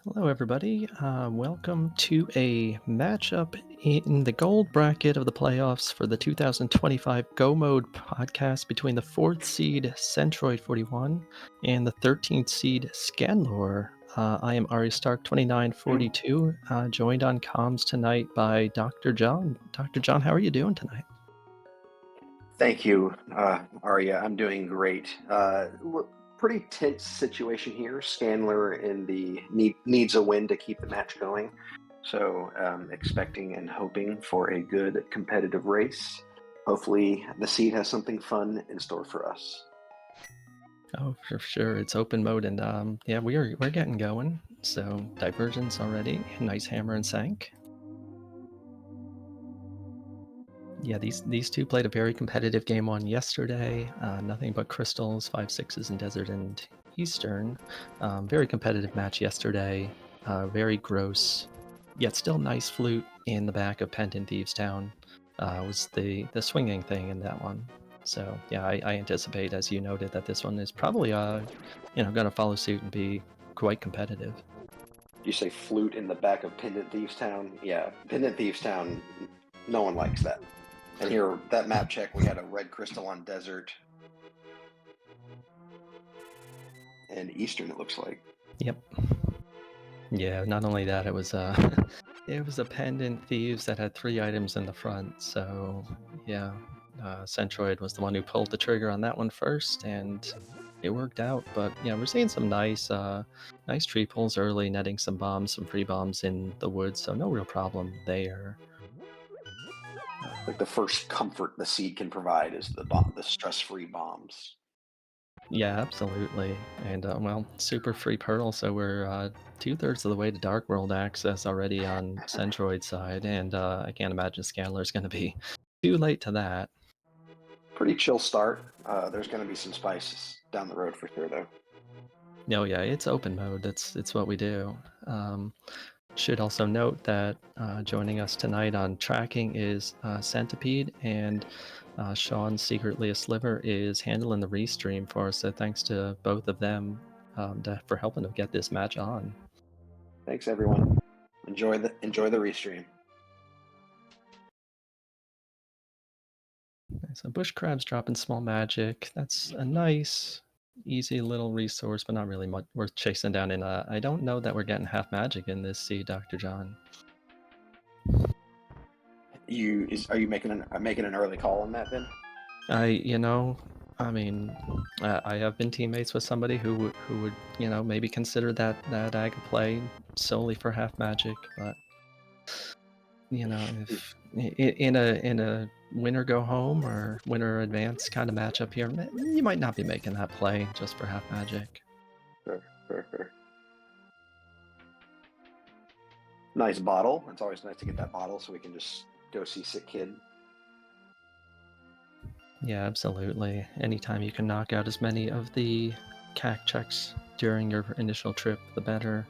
Hello, everybody. Welcome to a matchup in the gold bracket of the playoffs for the 2025 Go Mode podcast between the 4th seed Centroid41 and the 13th seed Scanlor. I am Ari Stark 2942, joined on comms tonight by Dr. John. Dr. John, how are you doing tonight? Thank you, Arya. I'm doing great. Pretty tense situation here. Scanlor in the needs a win to keep the match going. So expecting and hoping for a good competitive race. Hopefully the seed has something fun in store for us. Oh, for sure. It's open mode, and yeah, we're getting going. So divergence already. Nice hammer and sank. Yeah, these two played a very competitive game one yesterday. Nothing but crystals, 5-6s in desert and eastern. Very competitive match yesterday. Very gross, yet still nice flute in the back of Pendant Thieves Town. Was the swinging thing in that one. So yeah, I anticipate, as you noted, that this one is probably going to follow suit and be quite competitive. You say flute in the back of Pendant Thieves Town? Yeah, Pendant Thieves Town. No one likes that. And here, that map check, we had a red crystal on desert and eastern. It looks like. Yep. Yeah, not only that, it was it was a Pendant Thieves that had 3 items in the front, so yeah, Centroid was the one who pulled the trigger on that one first, and it worked out. But yeah, we're seeing some nice tree pulls early, netting some bombs, some free bombs in the woods, so no real problem there. Like the first comfort the seed can provide is the stress-free bombs. Yeah, absolutely. And well, super free Pearl, so we're 2/3 of the way to Dark World access already on Centroid's side, and I can't imagine Scanlor's going to be too late to that. Pretty chill start. There's going to be some spices down the road for sure, though. No, yeah, it's open mode. It's what we do. Should also note that joining us tonight on tracking is Centipede, and Sean, secretly a sliver, is handling the restream for us. So thanks to both of them for helping to get this match on. Thanks, everyone. Enjoy the restream. So bush crabs dropping small magic. That's a nice, easy little resource, but not really much worth chasing down. And I don't know that we're getting half magic in this seed, Dr. John. Are you making an early call on that then? I mean, I have been teammates with somebody who would, maybe consider that ag play solely for half magic, but if in a winner go home or winner advance kind of matchup here, you might not be making that play just for half magic. Sure. Nice bottle. It's always nice to get that bottle so we can just go see Sick Kid. Yeah, absolutely. Anytime you can knock out as many of the CAC checks during your initial trip, the better.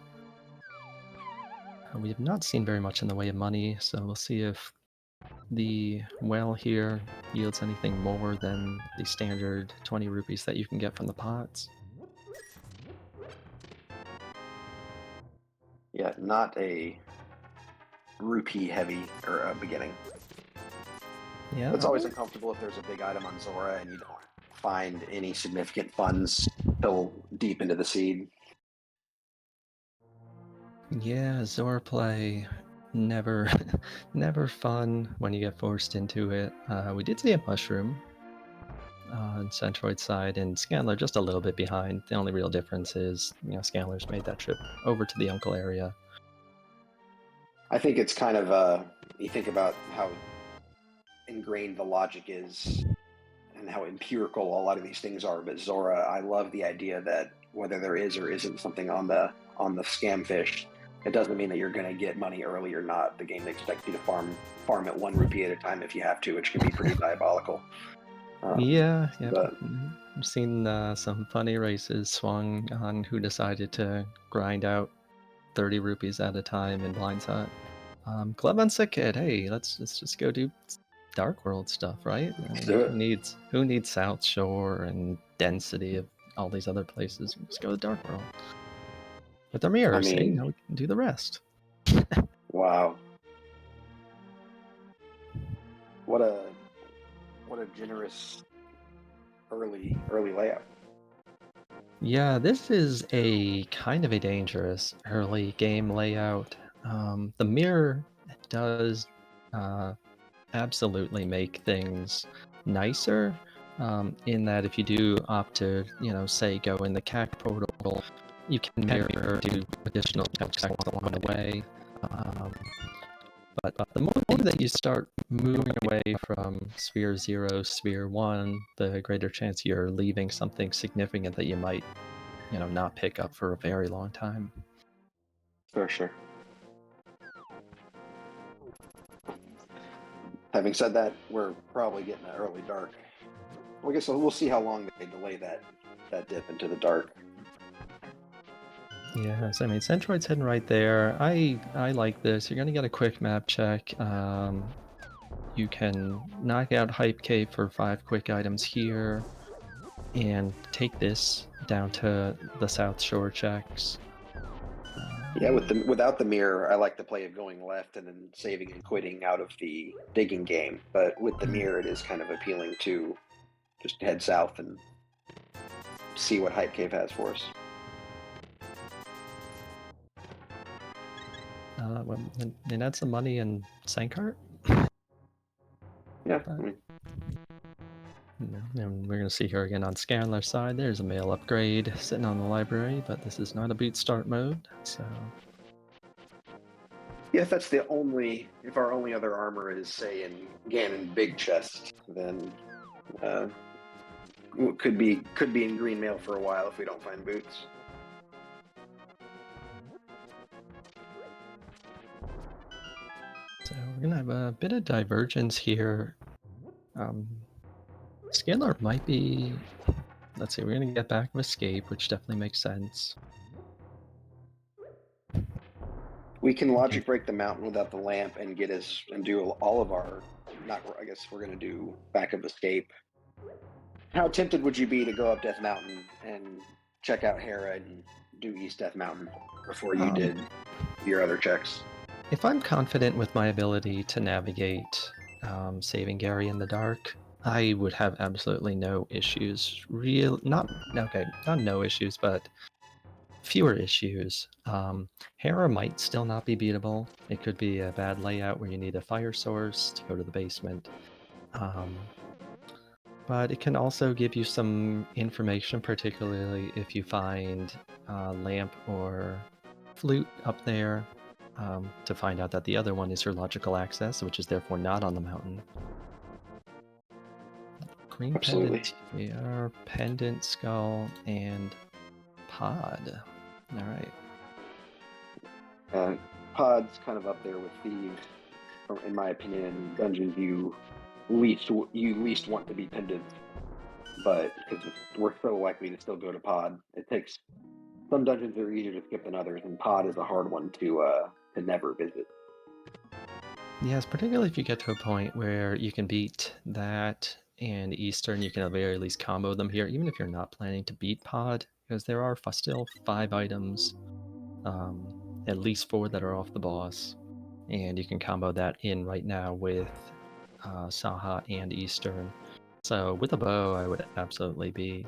We have not seen very much in the way of money, so we'll see if the well here yields anything more than the standard 20 rupees that you can get from the pots. Yeah, not a rupee heavy or beginning. Yeah, It's always uncomfortable if there's a big item on Zora and you don't find any significant funds till deep into the seed. yeah, Zora play never never fun when you get forced into it. We did see a mushroom on Centroid side, and Scanlor just a little bit behind. The only real difference is, Scanlor's made that trip over to the Uncle area. I think it's kind of you think about how ingrained the logic is and how empirical a lot of these things are. But Zora, I love the idea that whether there is or isn't something on the scam fish, it doesn't mean that you're going to get money early or not. The game expects you to farm at 1 rupee at a time if you have to, which can be pretty diabolical. Yeah. But I've seen some funny races swung on who decided to grind out 30 rupees at a time in Blind Hut. Club on Sick Kid, hey, let's just go do Dark World stuff, right? let's do it. Who needs South Shore and density of all these other places? Just go to Dark World. With the mirror, I see? mean, Now we can do the rest. wow. What a generous early layout. Yeah, this is a kind of a dangerous early game layout. The mirror does uh, absolutely make things nicer, in that if you do opt to, say go in the CAC portal, you can mirror, do additional checks along the way. Um, but the more that you start moving away from sphere 0, sphere 1, the greater chance you're leaving something significant that you might, not pick up for a very long time. For sure. Having said that, we're probably getting an early dark. Well, I guess we'll see how long they delay that dip into the dark. Yes, I mean, Centroid's heading right there. I like this. You're going to get a quick map check. You can knock out Hype Cave for 5 quick items here, and take this down to the South Shore checks. Yeah, without the mirror, I like the play of going left and then saving and quitting out of the digging game. But with the mirror, it is kind of appealing to just head south and see what Hype Cave has for us. Well, and add some money in Sankart. Yeah. But, and we're going to see here again on Scanlor side. There's a mail upgrade sitting on the library, but this is not a boot start mode, so. Yeah, if that's if our only other armor is, say, in Ganon Big Chest, then could be in green mail for a while if we don't find boots. So we're gonna have a bit of divergence here. Scanlor might be. Let's see. We're gonna get back of escape, which definitely makes sense. We can logic break the mountain without the lamp and get us and do all of our. Not. I guess we're gonna do back of escape. How tempted would you be to go up Death Mountain and check out Hera and do East Death Mountain before you did your other checks? If I'm confident with my ability to navigate saving Gary in the dark, I would have absolutely no issues. Not no issues, but fewer issues. Hera might still not be beatable. It could be a bad layout where you need a fire source to go to the basement. But it can also give you some information, particularly if you find lamp or flute up there, to find out that the other one is your logical access, which is therefore not on the mountain. Green pendant here, pendant skull, and pod. All right. Pod's kind of up there with thieves, in my opinion. Dungeons you least want to be pendant, but because we're so likely to still go to pod, it takes some dungeons are easier to skip than others, and pod is a hard one to never visit. Yes, particularly if you get to a point where you can beat that and Eastern, you can at the very least combo them here, even if you're not planning to beat pod, because there are still 5 items, at least 4 that are off the boss, and you can combo that in right now with Saha and Eastern. So with a bow, I would absolutely be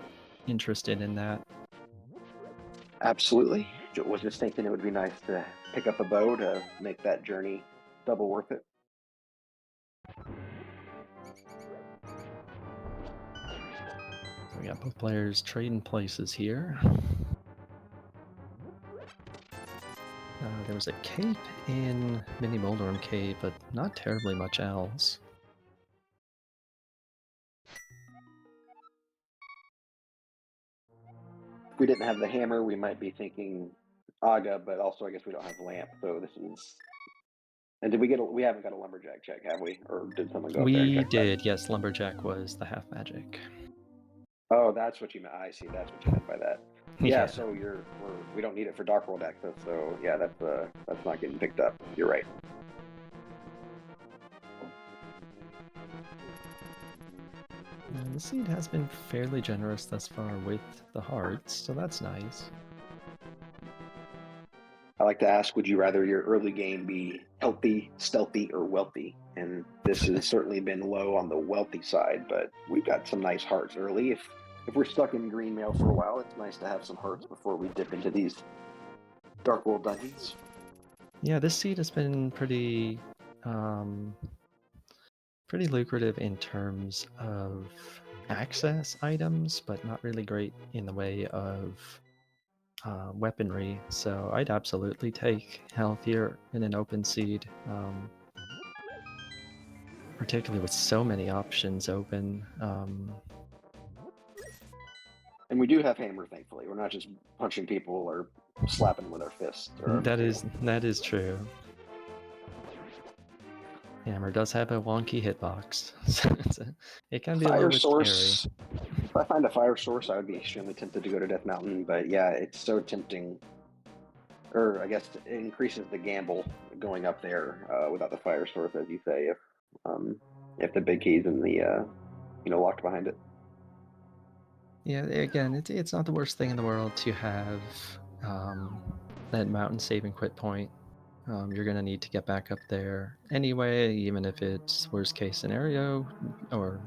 interested in that. Absolutely. Was just thinking it would be nice to pick up a bow to make that journey double worth it. So we got both players trading places here. There was a cape in Mini Moldorm Cave, but not terribly much else. If we didn't have the hammer, we might be thinking Aga, but also I guess we don't have lamp, so this is. And did we get? We haven't got a lumberjack check, have we? Or did someone go up there and check that? We did, yes. Lumberjack was the half magic. Oh, that's what you meant. I see. That's what you meant by that. Yeah. So we don't need it for Dark World access. So yeah, that's not getting picked up. You're right. The seed has been fairly generous thus far with the hearts, so that's nice. like to ask, would you rather your early game be healthy, stealthy, or wealthy? And this has certainly been low on the wealthy side, but we've got some nice hearts early. If we're stuck in green mail for a while, it's nice to have some hearts before we dip into these Dark World dungeons. Yeah, this seed has been pretty pretty lucrative in terms of access items, but not really great in the way of weaponry. So I'd absolutely take health here in an open seed, particularly with so many options open. And we do have hammer, thankfully. We're not just punching people or slapping with our fists or our that material. is true. Hammer does have a wonky hitbox, so it can be a Fire little bit scary. source. If I find a fire source, I would be extremely tempted to go to Death Mountain. But yeah, it's so tempting. Or I guess it increases the gamble going up there without the fire source, as you say, if the big key's in the locked behind it. Yeah, again, it's not the worst thing in the world to have that mountain save and quit point. You're going to need to get back up there anyway, even if it's worst case scenario, or,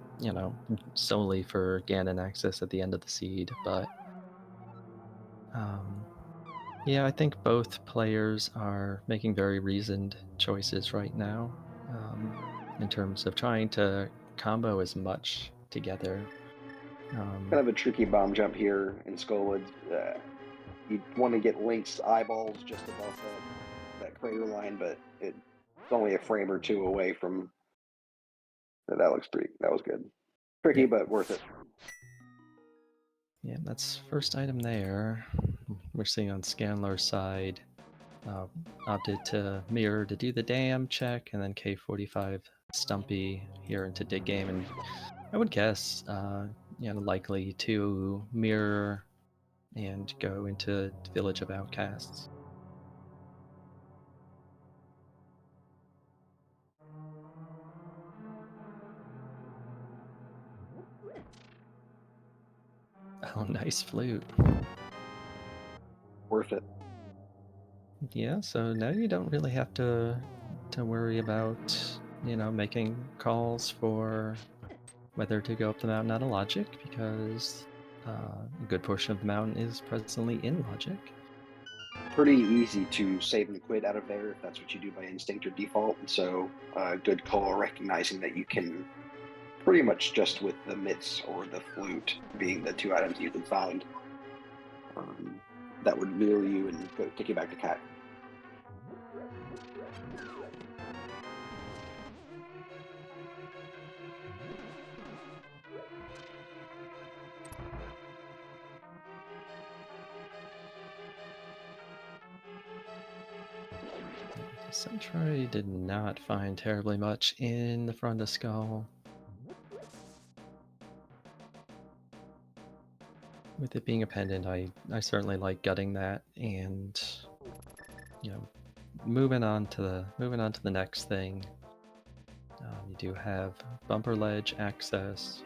solely for Ganon access at the end of the seed. But yeah, I think both players are making very reasoned choices right now in terms of trying to combo as much together. Kind of a tricky bomb jump here in Skullwoods. You want to get Link's eyeballs just above that crater line, but it's only a frame or two away from. That looks pretty. That was good. Tricky, Yeah, but worth it. yeah, that's first item there. We're seeing on Scanlor's side, opted to mirror to do the dam check, and then K45 Stumpy here into dig game, and I would guess, likely to mirror and go into Village of Outcasts. Oh, nice flute. Worth it. Yeah, so now you don't really have to worry about, making calls for whether to go up the mountain out of logic, because a good portion of the mountain is presently in logic. Pretty easy to save and quit out of there if that's what you do by instinct or default. And so, good call recognizing that you can pretty much just with the mitts or the flute being the two items you can find that would lure you and take you back to cat. Centroid did not find terribly much in the front of Skull. With it being a pendant, I certainly like gutting that and moving on to the next thing. You do have bumper ledge access.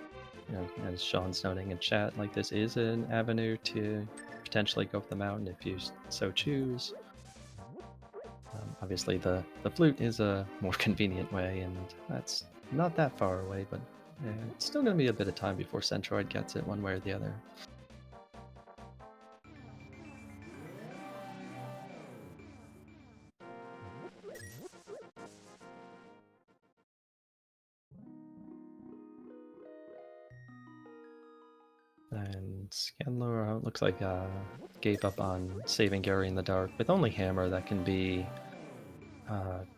As Sean's noting in chat, like this is an avenue to potentially go up the mountain if you so choose. Obviously, the flute is a more convenient way, and that's not that far away, but it's still going to be a bit of time before Centroid gets it one way or the other. And Scanlor looks like gave up on saving Gary in the dark. With only Hammer, that can be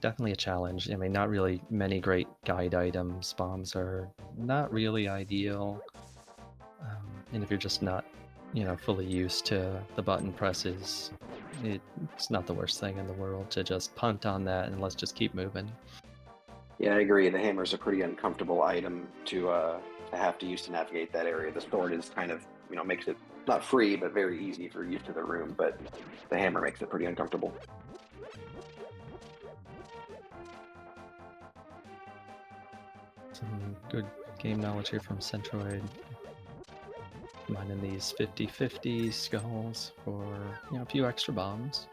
definitely a challenge. I mean, not really many great guide items. Bombs are not really ideal. And if you're just not, fully used to the button presses, it's not the worst thing in the world to just punt on that and let's just keep moving. Yeah, I agree. The hammer is a pretty uncomfortable item to have to use to navigate that area. The sword is kind of makes it not free but very easy for use to the room, but the hammer makes it pretty uncomfortable. Some good game knowledge here from Centroid. Mining these 50-50 skulls for a few extra bombs.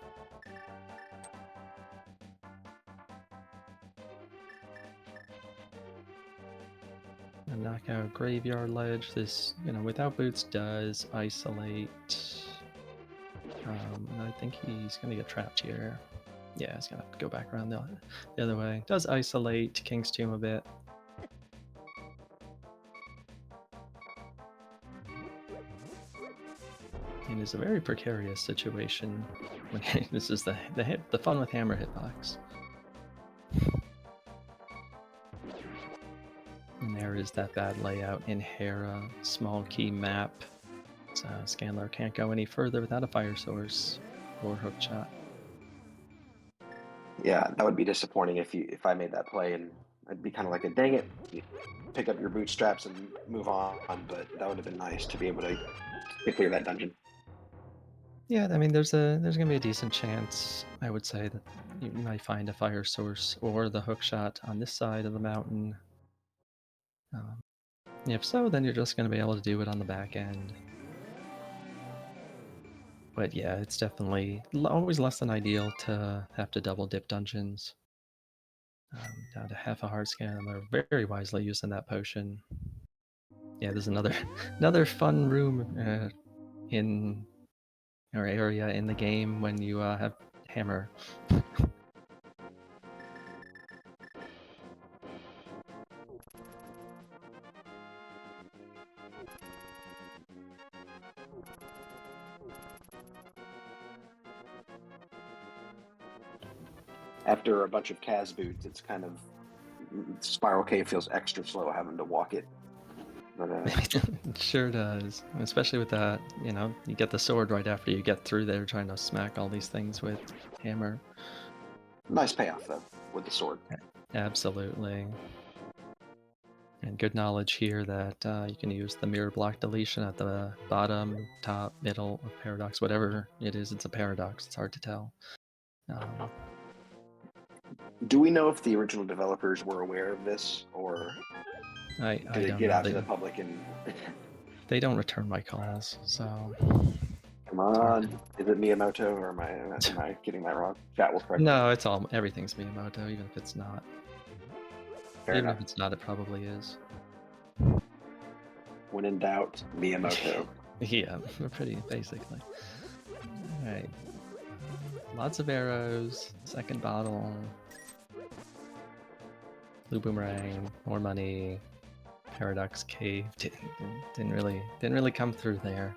A knockout graveyard ledge. This, without boots does isolate. And I think he's gonna get trapped here. Yeah, he's gonna have to go back around the other way. Does isolate King's Tomb a bit. And it's a very precarious situation. This is the fun with hammer hitbox. And there is that bad layout in Hera, small key map. So Scanlor can't go any further without a fire source or hook shot. Yeah, that would be disappointing if I made that play, and I'd be kind of like, dang it, you pick up your bootstraps and move on. But that would have been nice to be able to clear that dungeon. Yeah, I mean, there's gonna be a decent chance, I would say, that you might find a fire source or the hook shot on this side of the mountain. If so, then you're just gonna be able to do it on the back end. But yeah, it's definitely always less than ideal to have to double dip dungeons. Down to half a heart scan, and they're very wisely using that potion. Yeah, there's another another fun room in or area in the game when you have hammer. After a bunch of Kaz boots, it's kind of Spiral Cave feels extra slow having to walk it. But It sure does, especially with that. You get the sword right after you get through there, trying to smack all these things with hammer. nice payoff though with the sword. Absolutely. And good knowledge here that you can use the mirror block deletion at the bottom, top, middle of Paradox, whatever it is. It's a Paradox. It's hard to tell. Do we know if the original developers were aware of this, or I did it don't get know. out to the public and? They don't return my calls, so. Come on, is it Miyamoto, or am I getting that wrong? Chat will correct me. No, everything's Miyamoto, even if it's not. Fair Even enough. if it's not, it probably is. When in doubt, Miyamoto. Yeah, pretty basically. Alright. Lots of arrows, second bottle. Blue boomerang, more money. Paradox cave didn't really come through there.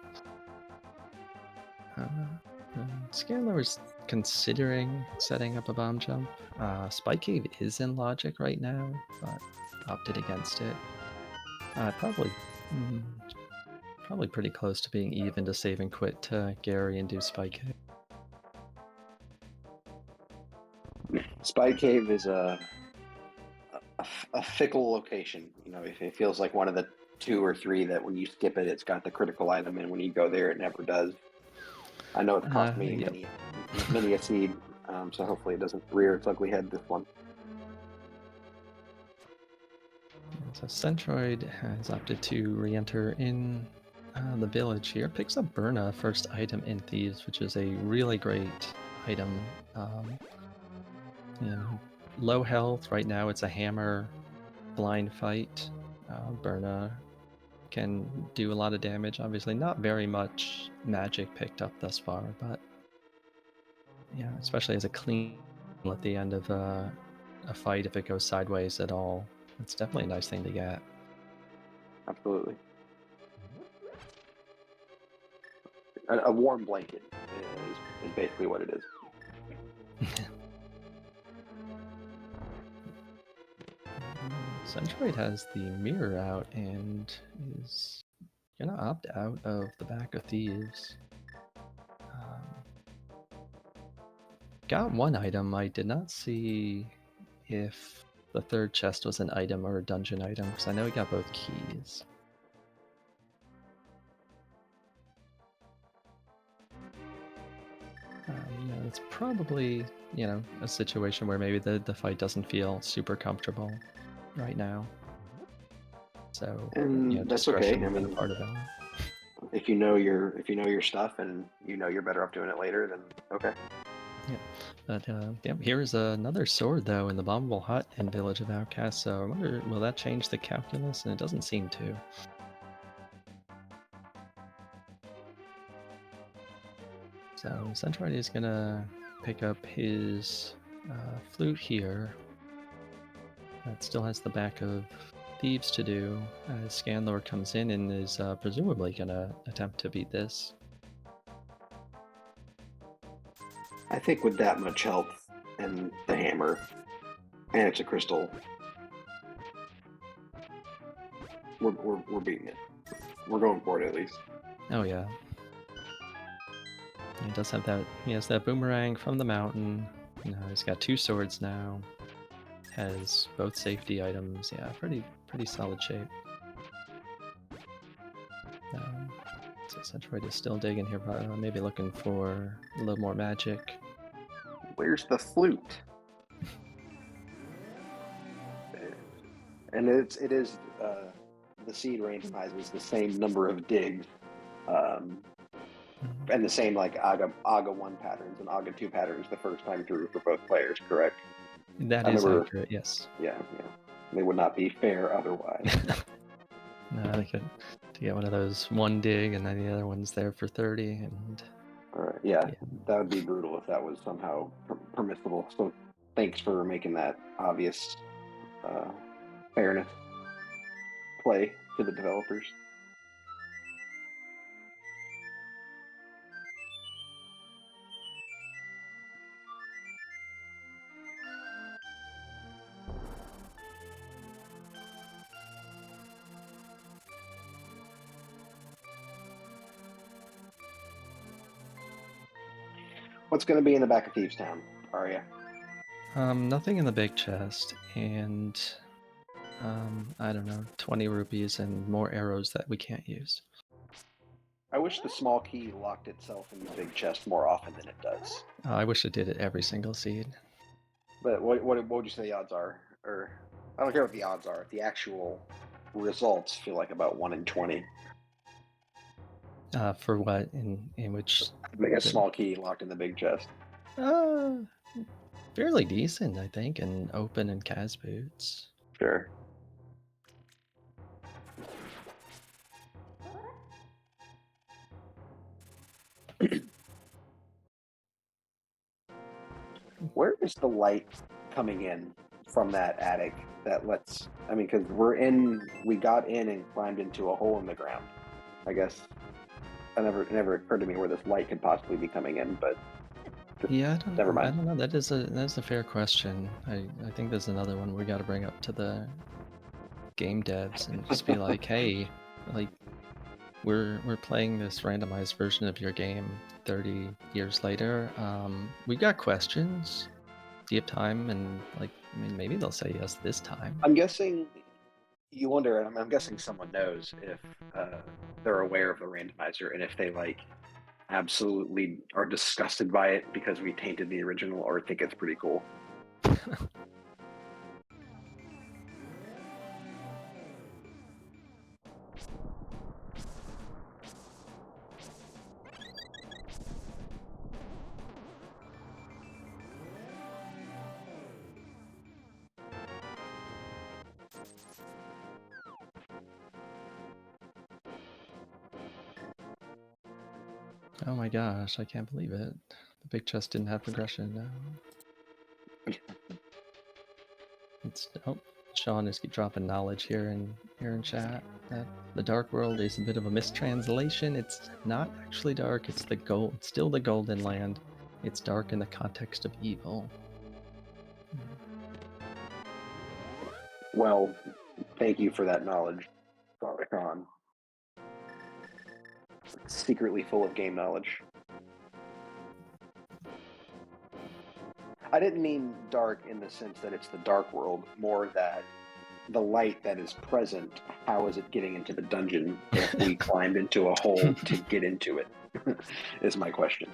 Scanlor was considering setting up a bomb jump. Spike Cave is in logic right now, but opted against it. Probably pretty close to being even to save and quit to Gary and do Spike Cave. Spy Cave is a fickle location. It feels like one of the 2 or 3 that when you skip it, it's got the critical item, and when you go there, it never does. I know it cost me many a seed, so hopefully it doesn't rear its ugly head this one. So Centroid has opted to re-enter in the village here. Picks up Burna, first item in Thieves, which is a really great item. Low health right now. It's a hammer blind fight. Burna can do a lot of damage. Obviously, not very much magic picked up thus far, but yeah, especially as a clean at the end of a fight, if it goes sideways at all, it's definitely a nice thing to get. Absolutely. A warm blanket is basically what it is. Centroid has the mirror out and is gonna opt out of the back of Thieves. Got one item. I did not see if the third chest was an item or a dungeon item, because I know he got both keys. It's probably, a situation where maybe the fight doesn't feel super comfortable right now. So, and that's okay. I mean, part of it. If you know your stuff and you're better off doing it later, then okay. Yeah, but yeah, here is another sword though in the bombable hut in Village of Outcasts. So I wonder, will that change the calculus? And it doesn't seem to. So Centroid is gonna pick up his flute here. That still has the back of thieves to do. As Scanlor comes in and is presumably gonna attempt to beat this. I think with that much health and the hammer, and it's a crystal, we're beating it. We're going for it at least. Oh yeah. He does have that. He has that boomerang from the mountain. He's got 2 swords now. Has both safety items. Yeah, pretty solid shape. So Centroid is still digging here, but maybe looking for a little more magic. Where's the flute? And it is the seed randomizes the same number of digs, and the same like AGA 1 patterns and AGA 2 patterns the first time through for both players, correct? That is accurate, yes. Yeah. They would not be fair otherwise. No, they could to get one of those 1 dig and then the other one's there for 30 and yeah, that would be brutal if that was somehow permissible. So thanks for making that obvious fairness play to the developers. What's going to be in the back of Thieves Town, Arya? Nothing in the big chest, and I don't know, 20 rupees and more arrows that we can't use. I wish the small key locked itself in the big chest more often than it does. I wish it did it every single seed. But what would you say the odds are? Or I don't care what the odds are. The actual results feel like about 1 in 20. For what? In which? Make a small key locked in the big chest. Fairly decent, I think, in open and Kaz boots. Sure. Where is the light coming in from that attic that lets? I mean, because we got in and climbed into a hole in the ground. I guess it never occurred to me where this light could possibly be coming in, but yeah, never mind. I don't know. That's a fair question. I think there's another one we got to bring up to the game devs and just be like, hey, like we're playing this randomized version of your game 30 years later. We've got questions. Do you have time? And like, I mean, maybe they'll say yes this time. I'm guessing you wonder. I'm guessing someone knows if they're aware of the randomizer and if they like absolutely are disgusted by it because we tainted the original, or think it's pretty cool. Oh my gosh, I can't believe it. The big chest didn't have progression now. Sean is dropping knowledge here in chat that the Dark World is a bit of a mistranslation. It's not actually dark, it's still the Golden Land. It's dark in the context of evil. Well, thank you for that knowledge, Khan. Secretly full of game knowledge. I didn't mean dark in the sense that it's the Dark World, more that the light that is present, how is it getting into the dungeon if we climbed into a hole to get into it, is my question.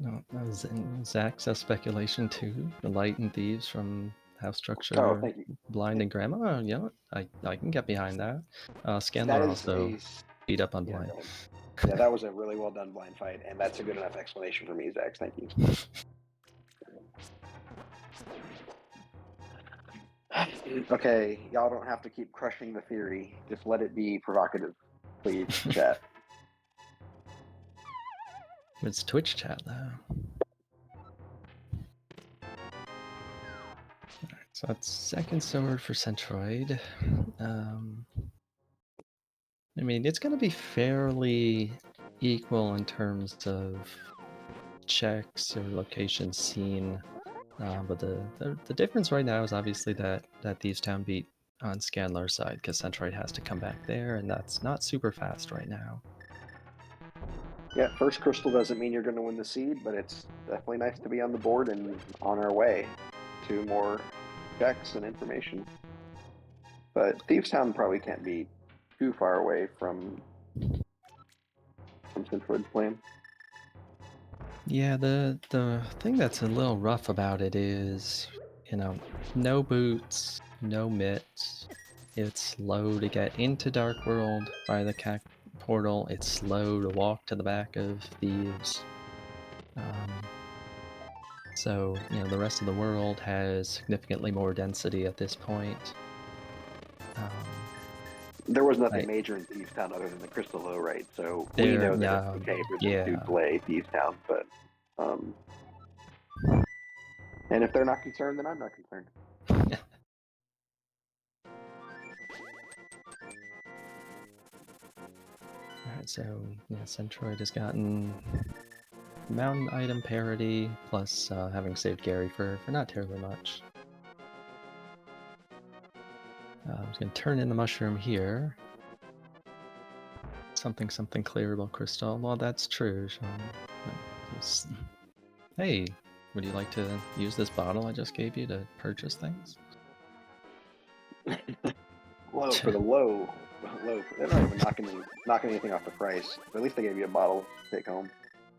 No, that was Zach's speculation too. The light and thieves from House Structure, Oh, thank you. Blind and Grandma. Oh, yeah, I can get behind that. Scanlor also beat up on Blind. Yeah, that was a really well done blind fight, and that's a good enough explanation for me, Zax. Thank you. Okay, y'all don't have to keep crushing the theory. Just let it be provocative, please, chat. It's Twitch chat though. Alright, so that's second sword for Centroid. I mean, it's going to be fairly equal in terms of checks or locations seen, but the difference right now is obviously that Thieves Town beat on Scanlor's side because Centroid has to come back there, and that's not super fast right now. Yeah, first crystal doesn't mean you're going to win the seed, but it's definitely nice to be on the board and on our way to more checks and information. But Thieves Town probably can't be too far away from Centroid's plan. Yeah, the thing that's a little rough about it is, no boots, no mitts. It's slow to get into Dark World by the CAC portal. It's slow to walk to the back of Thieves. So, the rest of the world has significantly more density at this point. There was nothing major in Thieves Town other than the crystal, though, right? So we know that it's okay for them to play Thieves Town, but and if they're not concerned, then I'm not concerned. Alright, so Centroid has gotten mountain item parity, plus having saved Gary for not terribly much. I'm just going to turn in the mushroom here. Something clearable crystal. Well, that's true, Sean. Hey, would you like to use this bottle I just gave you to purchase things? Low for the low. They're not even knocking anything off the price. But at least they gave you a bottle to take home.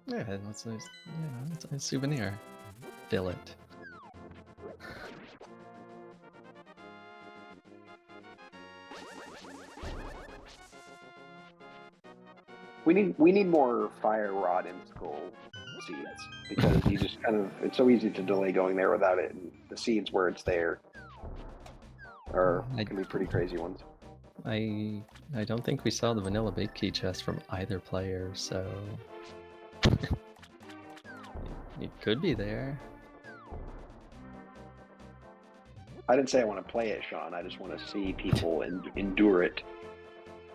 Yeah, it's a souvenir. Fill it. We need more fire rod and skull seeds because you just it's so easy to delay going there without it, and the seeds where it's there can be pretty crazy ones. I don't think we saw the vanilla big key chest from either player, so it could be there. I didn't say I want to play it, Sean. I just want to see people endure it.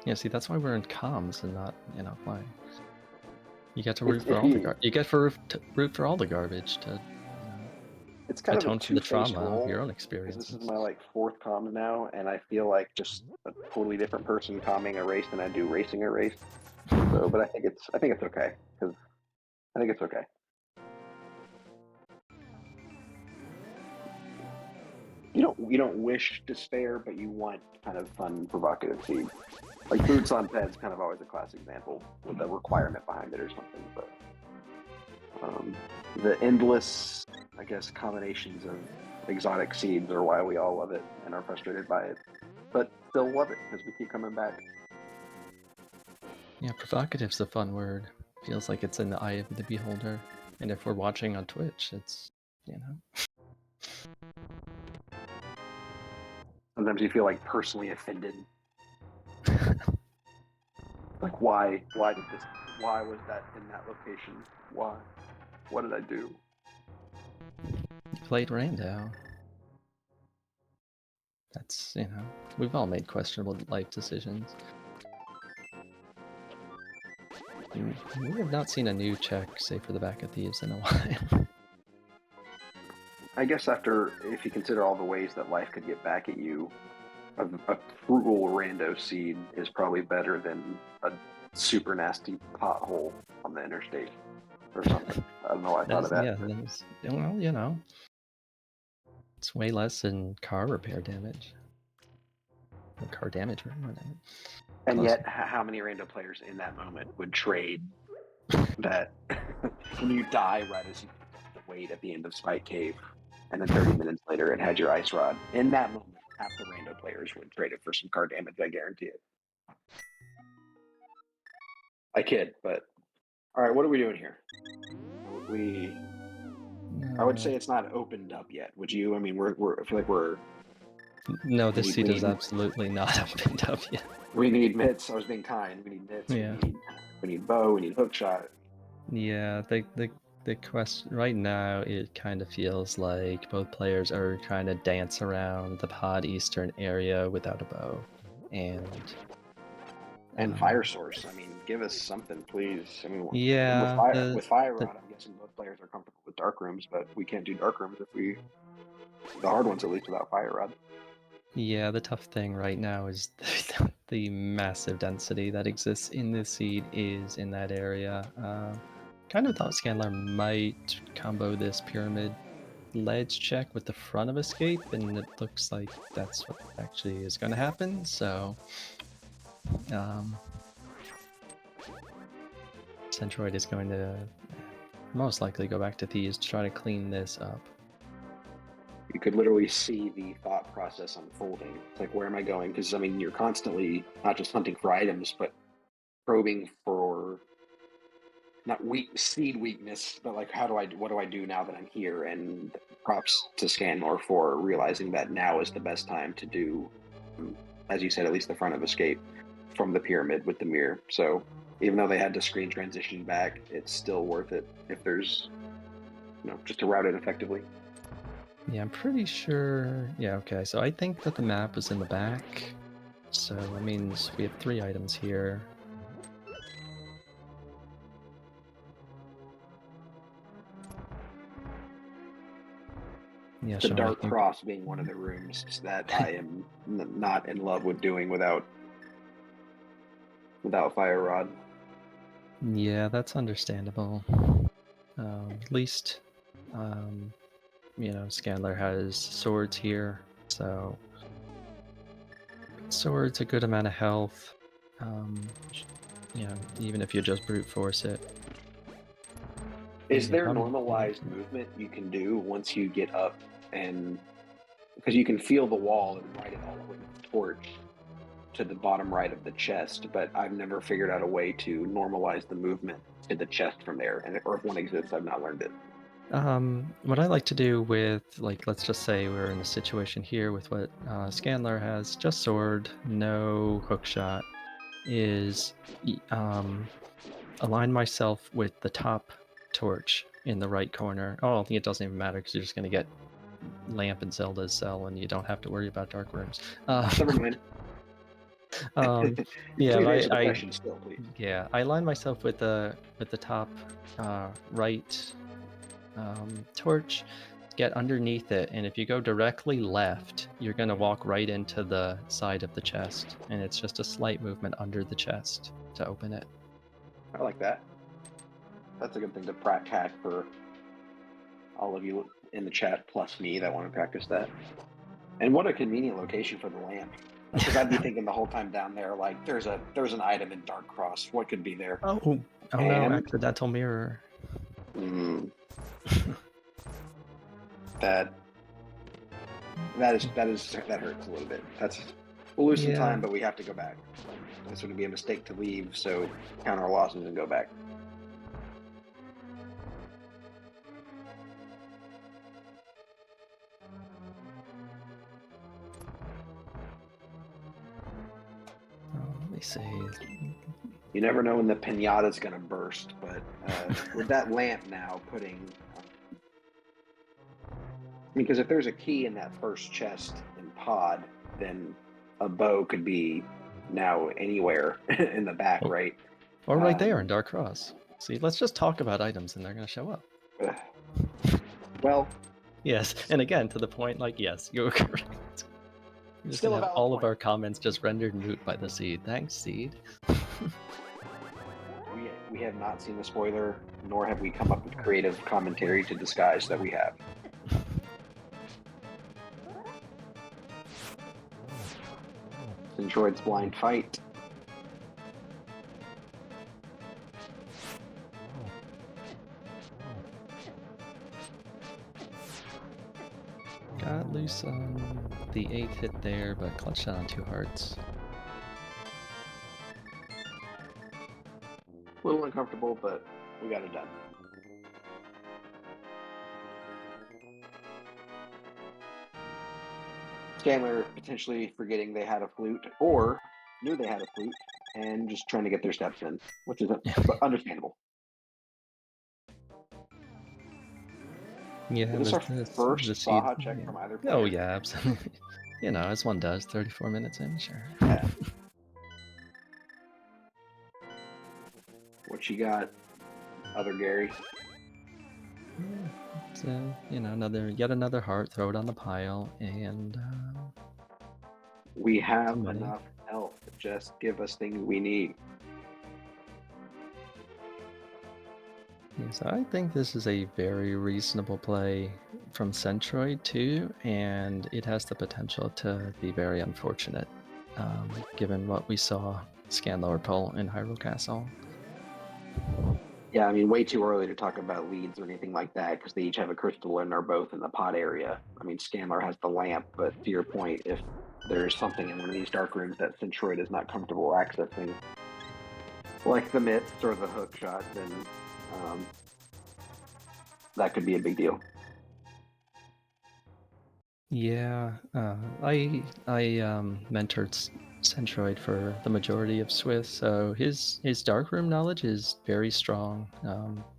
Yeah, see, that's why we're in comms and not playing. You get to root for all the you get to root for all the garbage to it's kind atone of for the trauma of your own experience. This is my fourth comm now, and I feel like just a totally different person comming a race than I do racing a race. So, but I think it's okay because I think it's okay. You don't wish despair, but you want kind of fun, provocative seeds. Like Boots on Ped's kind of always a classic example with a requirement behind it or something. But the endless, I guess, combinations of exotic seeds are why we all love it and are frustrated by it, but still love it because we keep coming back. Yeah, provocative's a fun word. Feels like it's in the eye of the beholder, and if we're watching on Twitch, it's Sometimes you feel like personally offended. Like why was that in that location? Why? What did I do? You played Rando. That's, we've all made questionable life decisions. We have not seen a new check, say for the back of Thieves, in a while. I guess if you consider all the ways that life could get back at you, a frugal rando seed is probably better than a super nasty pothole on the interstate or something. I don't know why I thought of that. Yeah, well, it's way less than car repair damage. Or car damage, or whatever. And yet, how many rando players in that moment would trade that when you die right as you wait at the end of Spike Cave, and then 30 minutes later it had your ice rod? In that moment, half the rando players would trade it for some car damage, I guarantee it. I kid, but all right. What are we doing here? I would say it's not opened up yet. Would you? I mean, I feel like No, we this need seed we is need absolutely not opened up yet. we need mitts. I was being kind. We need mitts. Yeah. We need bow. We need hook shot. Yeah, the question right now, it kind of feels like both players are trying to dance around the pod eastern area without a bow, and And fire source. I mean, give us something, please. I mean, yeah, with fire the rod, I'm guessing both players are comfortable with dark rooms, but we can't do dark rooms if the hard ones at least without fire rod. yeah, the tough thing right now is the massive density that exists in this seed is in that area. Kind of thought Scanlor might combo this pyramid ledge check with the front of escape, and it looks like that's what actually is going to happen. So, Centroid is going to most likely go back to Thieves to try to clean this up. You could literally see the thought process unfolding. It's like, where am I going? Because I mean, you're constantly not just hunting for items, but probing for not seed weakness, but like, what do I do now that I'm here? And props to Scanlor for realizing that now is the best time to do, as you said, at least the front of escape from the pyramid with the mirror. So even though they had to screen transition back, it's still worth it if there's, just to route it effectively. Yeah, I'm pretty sure. Yeah, okay. So I think that the map is in the back. So that means we have 3 items here. Yeah, The Sean, I Dark think. Cross being one of the rooms that I am not in love with doing without Fire Rod. Yeah, that's understandable. At least, Scanlor has swords here, so swords, a good amount of health. Even if you just brute force it. Is there normalized movement you can do once you get up, and because you can feel the wall and ride it all the way to the torch to the bottom right of the chest, but I've never figured out a way to normalize the movement to the chest from there. And or if one exists, I've not learned it. What I like to do with, like, let's just say we're in a situation here with what Scanlor has, just sword, no hookshot, is align myself with the top torch in the right corner. Oh, I think it doesn't even matter because you're just going to get Lamp and Zelda's cell and you don't have to worry about dark rooms. Never mind. Yeah, Please answer the question still, please. Yeah, I align myself with the top right torch, get underneath it, and if you go directly left, you're going to walk right into the side of the chest, and it's just a slight movement under the chest to open it. I like that. That's a good thing to practice for all of you in the chat plus me that want to practice that. And what a convenient location for the lamp. Because I'd be thinking the whole time down there, like, there's an item in Dark Cross. What could be there? Oh no, accidental mirror. That hurts a little bit. We'll lose some time, but we have to go back. This would be a mistake to leave, so count our losses and go back. Let me see. You never know when the pinata's going to burst, but with that lamp now putting... because if there's a key in that first chest in pod, then a bow could be now anywhere in the back, right? Or right there in Dark Cross. See, let's just talk about items and they're going to show up. Well... Yes, and again, to the point, like, yes, you're correct. We're just going to have all of our comments just rendered moot by the seed. Thanks, seed. We have not seen the spoiler, nor have we come up with creative commentary to disguise that we have. Centroid's blind fight. Got loose on the 8th hit there, but clutched on 2 hearts. A little uncomfortable, but we got it done. Scanlor potentially forgetting they had a flute, or knew they had a flute and just trying to get their steps in, which is understandable. Yeah, Is this our the first seed. Baja check from either player? Oh yeah, absolutely. As one does, 34 minutes in, sure. Yeah. What you got, other Gary? So yet another heart. Throw it on the pile, and we have enough health. Just give us things we need. So I think this is a very reasonable play from Centroid too, and it has the potential to be very unfortunate, given what we saw Scanlor pull in Hyrule Castle. Yeah, I mean, way too early to talk about leads or anything like that because they each have a crystal and are both in the pot area. I mean, Scanlor has the lamp, but to your point, if there's something in one of these dark rooms that Centroid is not comfortable accessing, like the mist or the hook shot, then that could be a big deal. Yeah, I mentored Centroid for the majority of Swift, so his darkroom knowledge is very strong.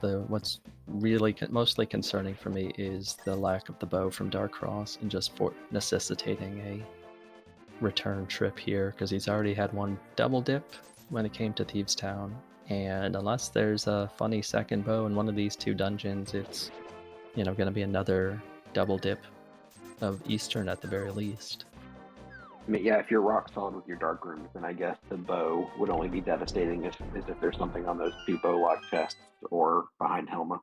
What's really mostly concerning for me is the lack of the bow from Darkcross and just for necessitating a return trip here, because he's already had one double dip when it came to Thieves Town, and unless there's a funny second bow in one of these two dungeons, it's going to be another double dip of Eastern at the very least. I mean, yeah, if you're rock solid with your dark rooms, then I guess the bow would only be devastating if there's something on those two bow lock chests or behind Helma.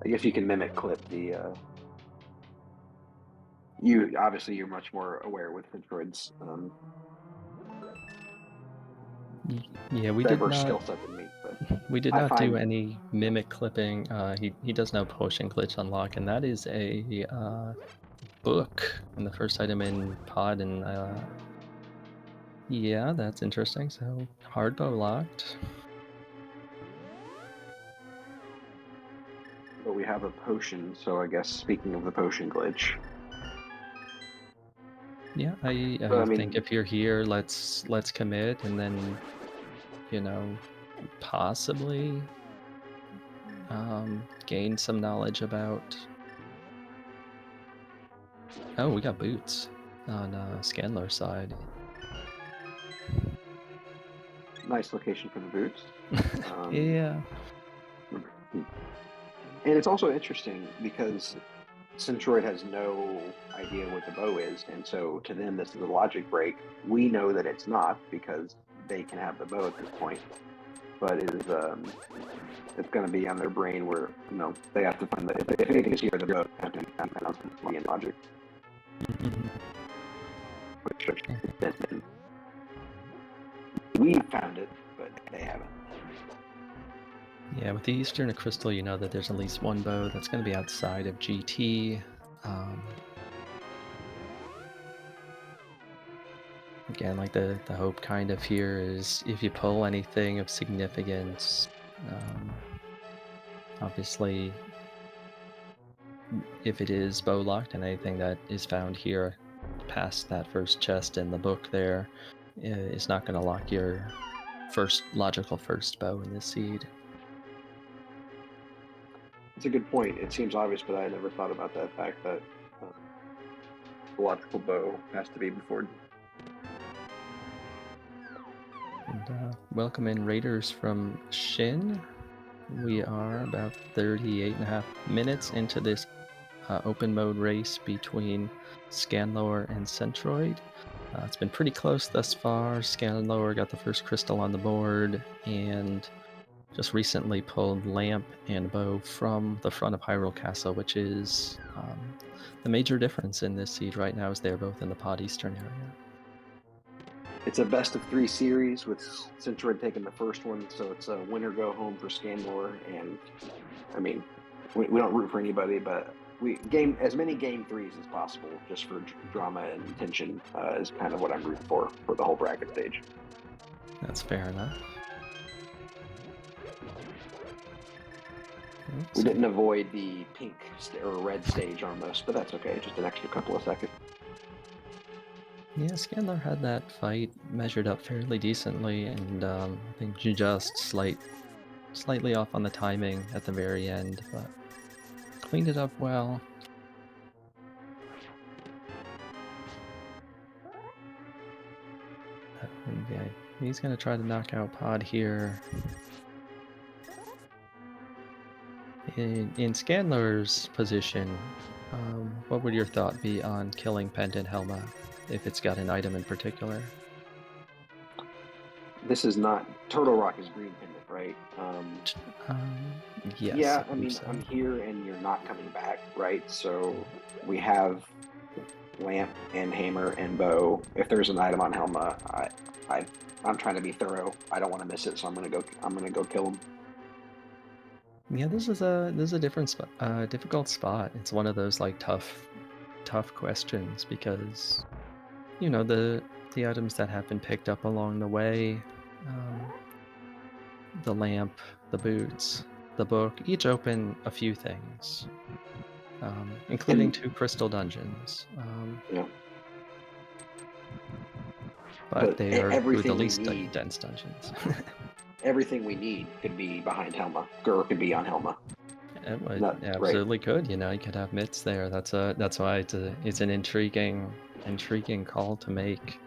I guess you can mimic clip the. You're much more aware with Centroid's. Yeah, we did not. Skill set than me, but we did not do any mimic clipping. He does know potion glitch unlock, and that is a book and the first item in pod, and yeah, that's interesting. So hard bow locked. But we have a potion, so I guess speaking of the potion glitch. Yeah, I think if you're here, let's commit, and then possibly gain some knowledge about. Oh, we got boots on Scanlor's side. Nice location for the boots. Yeah. And it's also interesting because Centroid has no idea what the bow is, and so to them this is a logic break. We know that it's not because they can have the bow at this point, but it is it's going to be on their brain where they have to find if anything is here, the bow have to be in logic. We found it, but they haven't. Yeah, with the Eastern Crystal, you know that there's at least one bow that's going to be outside of GT. Again, like the hope kind of here is if you pull anything of significance, obviously, if it is bow locked and anything that is found here past that first chest in the book there is not going to lock your logical first bow in this seed. It's a good point. It seems obvious, but I never thought about that fact that the logical bow has to be before. And welcome in Raiders from Shin. We are about 38.5 minutes into this open mode race between Scanlor and Centroid. It's been pretty close thus far. Scanlor got the first crystal on the board and just recently pulled lamp and bow from the front of Hyrule Castle, which is the major difference in this seed right now is they're both in the pod eastern area. It's a best of 3 series with Centroid taking the first one, so it's a winner go home for Scanlor. And I mean, we don't root for anybody, but as many game threes as possible, just for drama and tension, is kind of what I'm rooting for the whole bracket stage. That's fair enough. We didn't avoid the pink or red stage almost, but that's okay. Just an extra couple of seconds. Yeah, Scanlor had that fight measured up fairly decently, and I think just slightly off on the timing at the very end, but cleaned it up well. Yeah, he's gonna try to knock out Pod here. In Scanlor's position, what would your thought be on killing Pendant Helma if it's got an item in particular? This is not Turtle Rock is green pendant, right? Yes. Yeah, I mean, so. I'm here and you're not coming back, right? So we have lamp and hammer and bow. If there's an item on Helma, I'm trying to be thorough. I don't want to miss it, so I'm gonna go kill him. Yeah, this is a difficult spot. It's one of those like tough questions because the items that have been picked up along the way, the lamp, the boots, the book, each open a few things, including 2 crystal dungeons. Yeah. But they are through the everything we least need, dense dungeons. everything we need could be behind Helma, or could be on Helma. It absolutely could. You could have mitts there. That's why it's an intriguing call to make.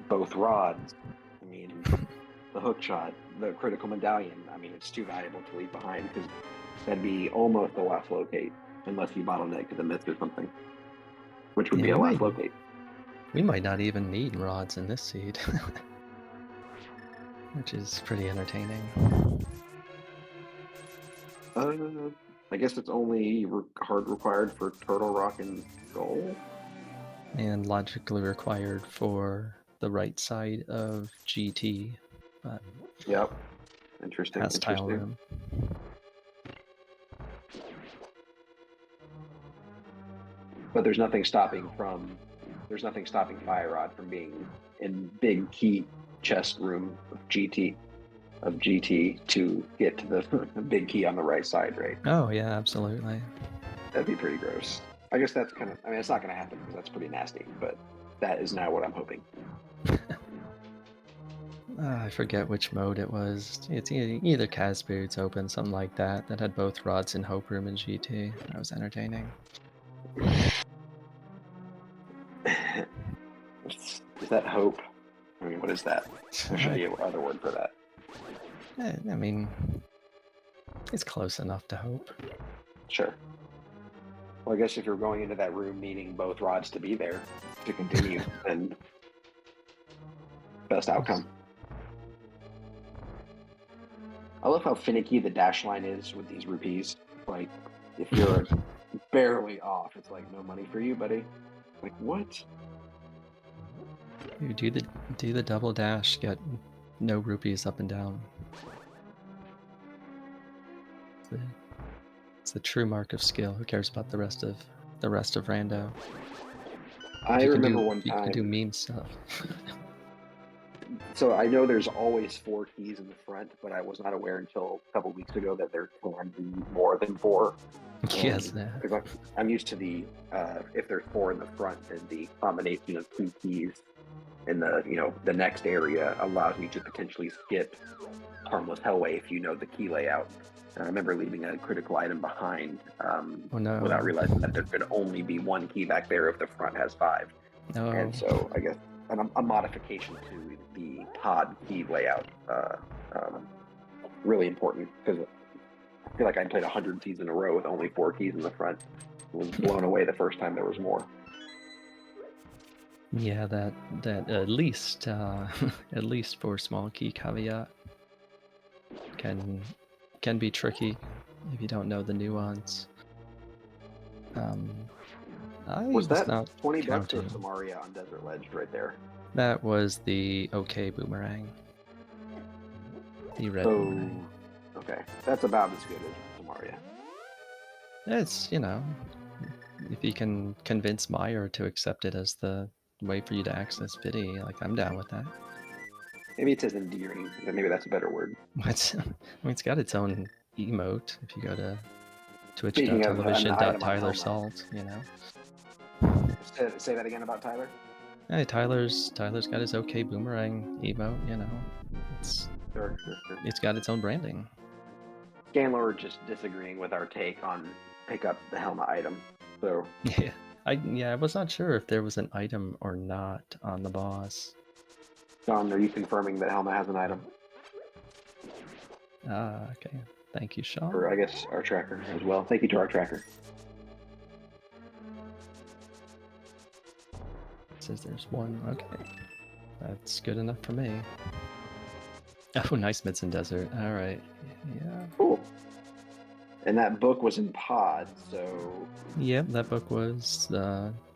Both rods. I mean, the hook shot, the critical medallion. I mean, it's too valuable to leave behind because that'd be almost a last locate unless you bottleneck to the myth or something, which would be a last locate. We might not even need rods in this seed, which is pretty entertaining. I guess it's only hard required for Turtle Rock and Gold. And logically required for the right side of GT. But yep. Interesting. Tile room. But there's nothing stopping Fire Rod from being in big key chest room of GT to get to the big key on the right side, right? Oh yeah, absolutely. That'd be pretty gross. I guess that's kind of, I mean, it's not going to happen because that's pretty nasty, but that is now what I'm hoping. I forget which mode it was. It's either Kaz Boots Open, something like that had both rods in Hope Room and GT. That was entertaining. Is that Hope? I mean, what is that? I'll show you other word for that. I mean, it's close enough to Hope. Sure. Well, I guess if you're going into that room needing both rods to be there to continue, then best outcome. I love how finicky the dash line is with these rupees. Like, if you're barely off, it's like no money for you, buddy. Like, what? You do the double dash, get no rupees up and down. It's the true mark of skill. Who cares about the rest of rando? I remember one time you can do meme stuff. So I know there's always 4 keys in the front, but I was not aware until a couple weeks ago that there can be more than 4. Yes, because I'm used to the if there's 4 in the front, then the combination of 2 keys in the next area allows me to potentially skip Harmless Hellway if you know the key layout. And I remember leaving a critical item behind without realizing that there could only be 1 key back there if the front has 5. No. And so I guess a modification to the pod key layout really important because I feel like I played 100 keys in a row with only 4 keys in the front. I was blown away the first time there was more. Yeah, that at least 4 small key caveat can be tricky if you don't know the nuance. Was that not $20 or Samaria on Desert Ledge right there? That was the OK boomerang. The red boomerang. Okay, that's about as good as Samaria. It's, if you can convince Meyer to accept it as the way for you to access Biddy, like I'm down with that. Maybe it says endearing. Maybe that's a better word. It's, I mean, it's got its own emote. If you go to Speaking of an item on Helma, twitch.television.tyler_salt. say that again about Tyler. Hey, Tyler's got his OK Boomerang emote. It's Sure, sure, sure. it's got its own branding. Scanlor just disagreeing with our take on pick up the Helma item. So Yeah, I was not sure if there was an item or not on the boss. John, are you confirming that Helma has an item? Okay. Thank you, Sean. Or I guess our tracker as well. Thank you to our tracker. It says there's one. Okay. That's good enough for me. Oh, nice Midson Desert. All right. Yeah. Cool. And that book was in pods, so... Yep, that book was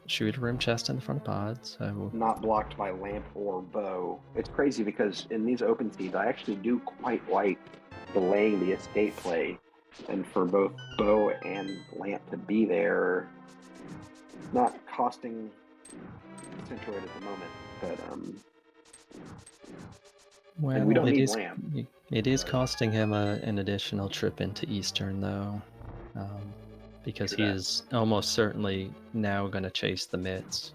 shooter room chest in the front of pods. So... Not blocked by lamp or bow. It's crazy because in these open seeds, I actually do quite like delaying the escape play. And for both bow and lamp to be there, not costing Centroid at the moment, but Well, and we don't need lamp. It is costing him an additional trip into Eastern, though, because he is almost certainly now going to chase the mitts,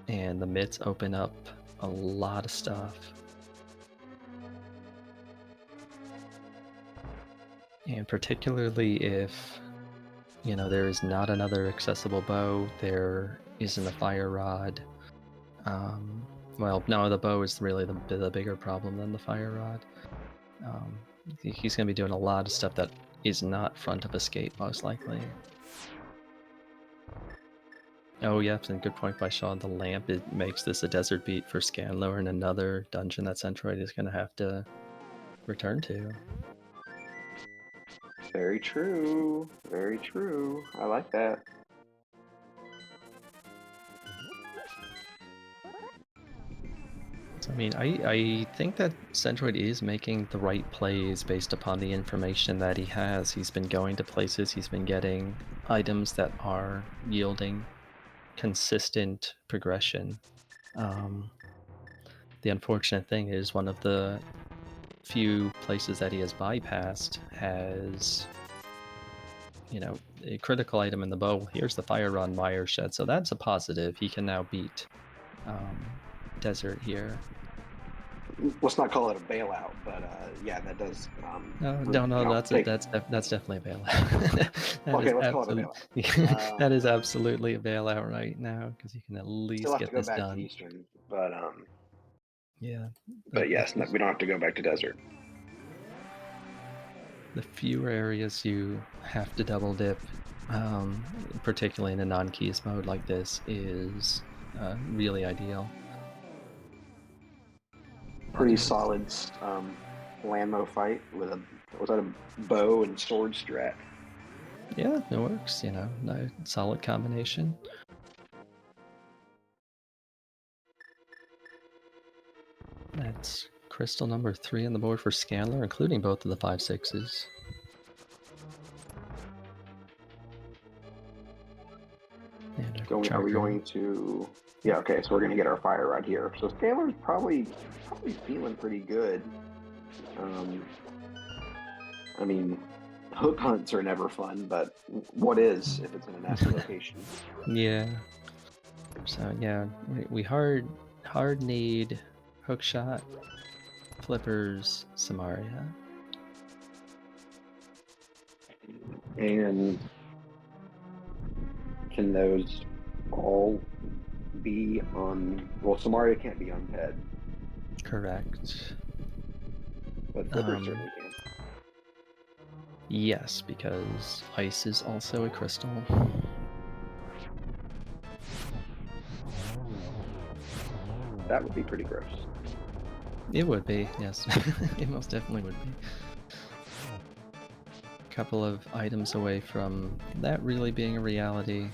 and the mitts open up a lot of stuff. And particularly if, there is not another accessible bow, there isn't a fire rod. Well, no, the bow is really the bigger problem than the fire rod. He's going to be doing a lot of stuff that is not front of escape, most likely. Oh, yep, and good point by Sean. The lamp, it makes this a desert beat for Scanlor and another dungeon that Centroid is going to have to return to. Very true. Very true. I like that. I mean, I think that Centroid is making the right plays based upon the information that he has. He's been going to places, he's been getting items that are yielding consistent progression. The unfortunate thing is one of the few places that he has bypassed has, a critical item in the bow. Here's the fire rod Meyer shed, so that's a positive. He can now beat Desert here. Let's not call it a bailout, but yeah, that does. No, that's definitely a bailout. Let's call it a bailout. That is absolutely a bailout right now because you can at least get this done. Still have to go back to Eastern, but yeah. But yes, we don't have to go back to Desert. The fewer areas you have to double dip, particularly in a non-keys mode like this, is really ideal. Pretty solid Lammo fight with a bow and sword strat. Yeah, it works, a solid combination. That's crystal number 3 on the board for Scanlor, including both of the 5/6s. Are we going to... Yeah, okay, so we're going to get our fire rod here. So Scanlor's probably feeling pretty good. I mean, hook hunts are never fun, but what is if it's in a nasty location? Yeah. So yeah, we hard need hookshot, flippers, Samaria. And can those all be on... Well, Samaria can't be on Ped. Correct. But flippers certainly can. Yes, because ice is also a crystal. That would be pretty gross. It would be, yes. It most definitely would be. A couple of items away from that really being a reality.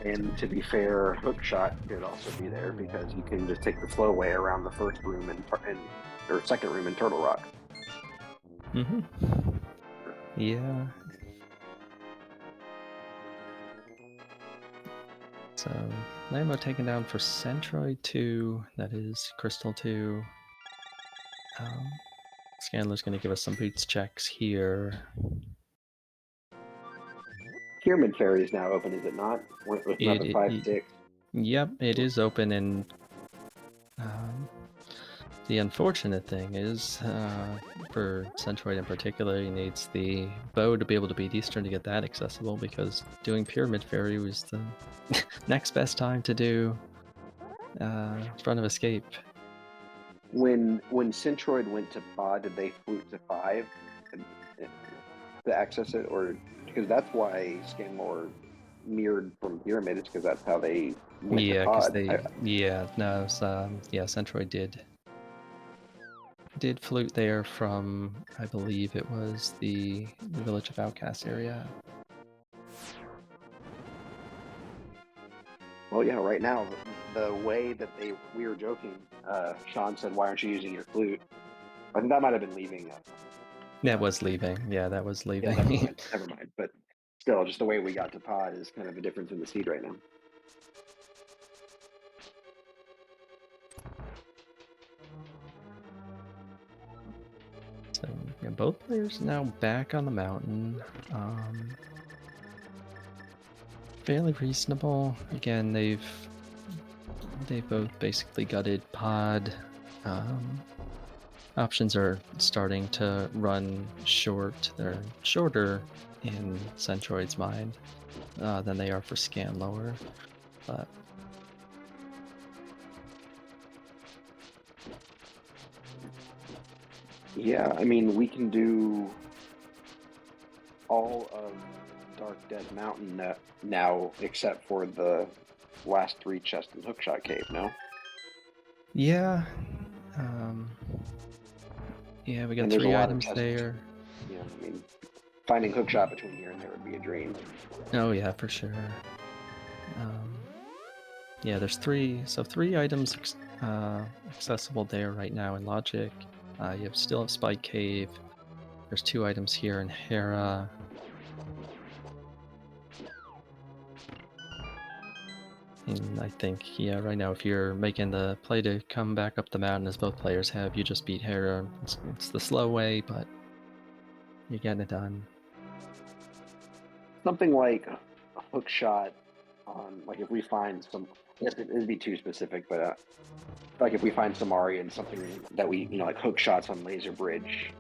And to be fair, hookshot could also be there because you can just take the slow way around the first room or second room in Turtle Rock. Yeah. So, Lambo taken down for Centroid 2, that is Crystal 2. Scanlor's going to give us some boots checks here. Pyramid Ferry is now open, is it not? With another 5-6. Yep, it is open, and the unfortunate thing is, for Centroid in particular, he needs the bow to be able to beat Eastern to get that accessible, because doing Pyramid Ferry was the next best time to do Front of Escape. When Centroid went to pod, did they flute to 5 to access it, or because that's why Scanlor mirrored from Pyramid? It's because that's how they went to pod. Centroid did flute there from, I believe it was the Village of Outcasts area. Well, yeah, right now, the way that we were joking, Sean said, "Why aren't you using your flute?" I think that might have been leaving. That was leaving. Yeah, that was leaving. Yeah, never mind. But still, just the way we got to pod is kind of a difference in the seed right now. So, yeah, both players now back on the mountain. Fairly reasonable. Again, they've both basically gutted pod. Options are starting to run short. They're shorter in Centroid's mind than they are for Scanlor, but yeah, I mean, we can do all of Dark Dead Mountain now, except for the last 3 chest and hookshot cave. No. Yeah. Yeah, we got 3 items there. Yeah, I mean, finding hookshot between here and there would be a dream. Oh yeah, for sure. Yeah, there's 3 items accessible there right now in Logic. You still have Spike Cave. There's 2 items here in Hera. And I think, yeah, right now if you're making the play to come back up the mountain as both players have, you just beat Hera. It's the slow way, but you're getting it done. Something like a hookshot on, like if we find some, I guess it'd be too specific, but like if we find Samari and something that we, like hook shots on Laser Bridge,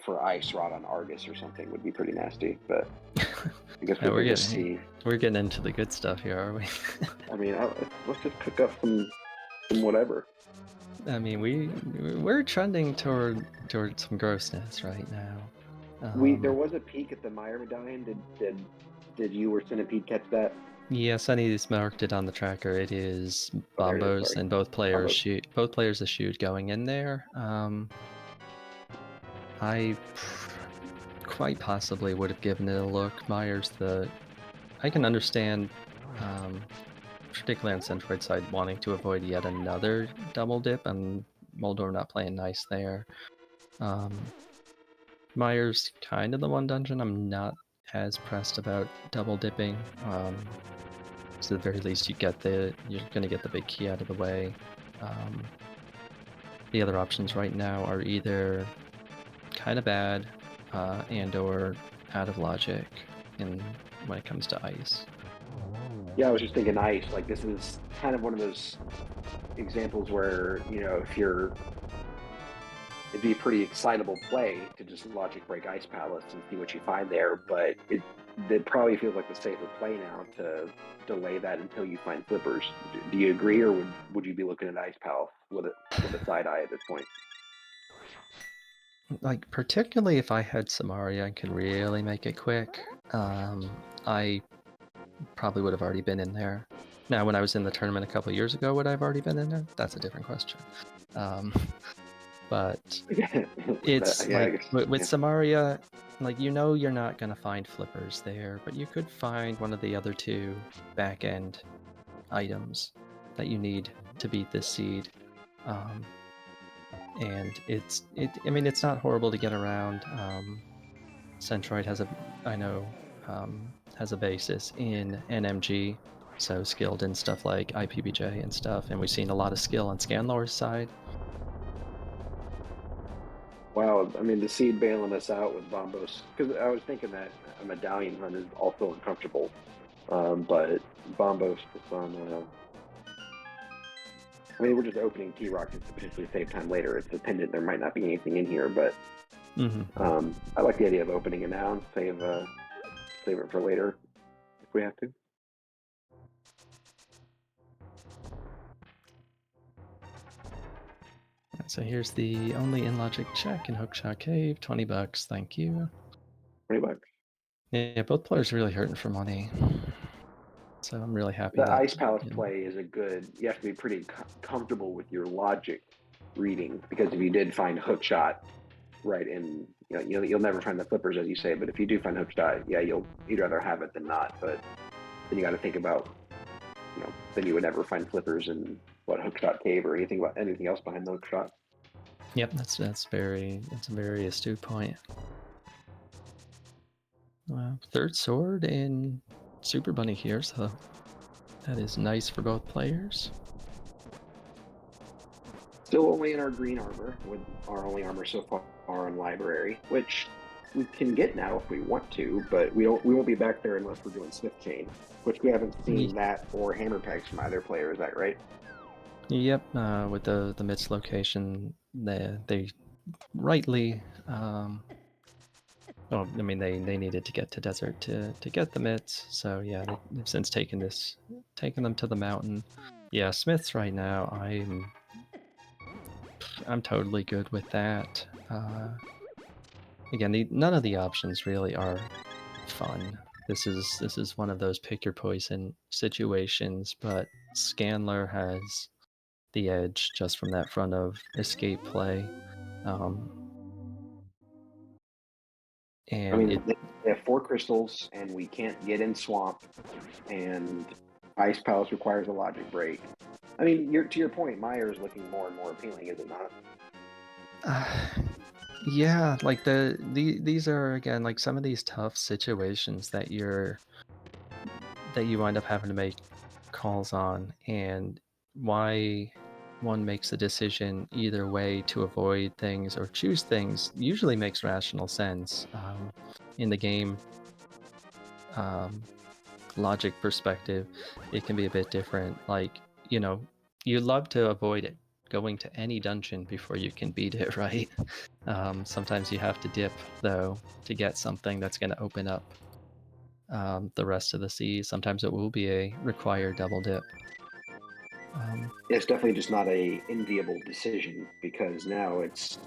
for Ice Rod on Argus or something would be pretty nasty, but I guess we're getting into the good stuff here, are we? I mean, let's just cook up some whatever. I mean, we're trending toward some grossness right now. There was a peek at the Meyer medallion. Did you or Centipede catch that? Yeah, Sunny's marked it on the tracker. It is bombos, and both players shoot. Both players are shoot going in there. I quite possibly would have given it a look. Myers, I can understand, particularly on Centroid's side, wanting to avoid yet another double dip, and Moldor not playing nice there. Myers kind of the one dungeon I'm not as pressed about double dipping. So at the very least, you're gonna get the big key out of the way. The other options right now are either kind of bad and/or out of logic when it comes to ice. Yeah, I was just thinking ice. Like, this is kind of one of those examples where, it'd be a pretty excitable play to just logic break Ice Palace and see what you find there, but it probably feels like the safer play now to delay that until you find flippers. Do you agree, or would you be looking at Ice Palace with a side eye at this point? Like, particularly if I had Samaria and could really make it quick, I probably would have already been in there. Now, when I was in the tournament a couple years ago, would I have already been in there? That's a different question. But it's with Samaria, like, you're not gonna find flippers there, but you could find one of the other two back-end items that you need to beat this seed. Um, and I mean, it's not horrible to get around. Centroid I know, has a basis in NMG, so skilled in stuff like IPBJ and stuff, and we've seen a lot of skill on Scanlor's side. Wow, I mean, the seed bailing us out with Bombos, because I was thinking that a medallion hunt is also uncomfortable, but Bombos just on. I mean, we're just opening T rockets to potentially save time later. It's dependent. There might not be anything in here, but I like the idea of opening it now and save it for later if we have to. So here's the only in-logic check in Hookshot Cave, $20, thank you. $20. Yeah, both players really hurting for money. So I'm really happy The that, Ice Palace play is a good. You have to be pretty comfortable with your logic reading, because if you did find Hookshot, right, and you'll never find the flippers, as you say. But if you do find Hookshot, yeah, you'd rather have it than not. But then you got to think about, then you would never find flippers in Hookshot Cave or anything else behind the Hookshot. Yep, that's a very astute point. Third sword in Super Bunny here, so that is nice for both players. Still only in our green armor, with our only armor so far in library, which we can get now if we want to, but we won't be back there unless we're doing Smith Chain, which we haven't seen that or hammer pegs from either player. Is that right? Yep, with the Mitts location, they rightly, well, I mean, they needed to get to desert to get the mitts, so yeah, they've since taken them to the mountain. Yeah, Smiths right now, I'm totally good with that. Again, none of the options really are fun. This is one of those pick your poison situations, but Scanlor has the edge just from that front of escape play. I And mean, they have 4 crystals, and we can't get in swamp, and Ice Palace requires a logic break. I mean, to your point, Meyer is looking more and more appealing, is it not? Yeah, like these are again like some of these tough situations that you wind up having to make calls on, and why one makes a decision either way to avoid things or choose things usually makes rational sense. In the game logic perspective, it can be a bit different. Like, you love to avoid it going to any dungeon before you can beat it, right? Sometimes you have to dip, though, to get something that's going to open up the rest of the seas. Sometimes it will be a required double dip. It's definitely just not a enviable decision, because now it's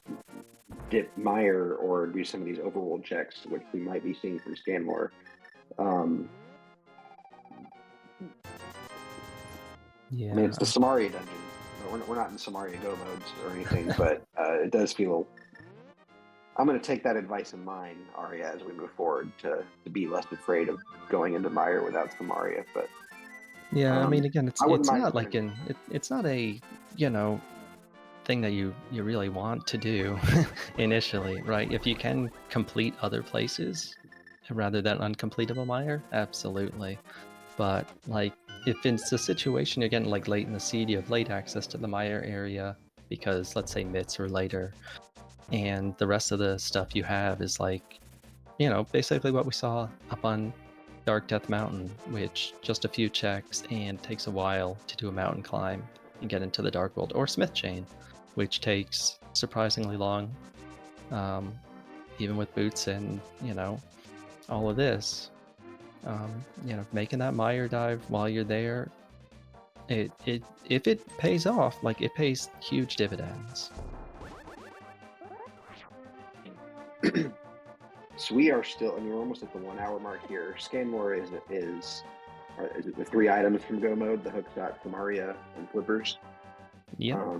dip Meyer or do some of these overworld checks, which we might be seeing from Scanlor. Yeah. I mean, it's the Samaria dungeon. We're not in Samaria Go modes or anything, but it does feel. I'm going to take that advice in mind, Arya, as we move forward to be less afraid of going into Meyer without Samaria. But yeah, I mean, again, it's not like it's not a thing that you really want to do initially, right? If you can complete other places rather than uncompletable mire, absolutely. But like, if it's a situation you're getting like late in the seed, you have late access to the mire area because, let's say, mitts are later, and the rest of the stuff you have is like, basically what we saw up on Dark Death Mountain, which just a few checks and takes a while to do a mountain climb and get into the Dark World, or Smith Chain, which takes surprisingly long, even with boots and all of this. Making that mire dive while you're there, if it pays off, like it pays huge dividends. So we are still, I mean, we're almost at the 1 hour mark here. Scanlor is it the 3 items from Go mode: the Hookshot, Samaria, and Flippers? Yeah.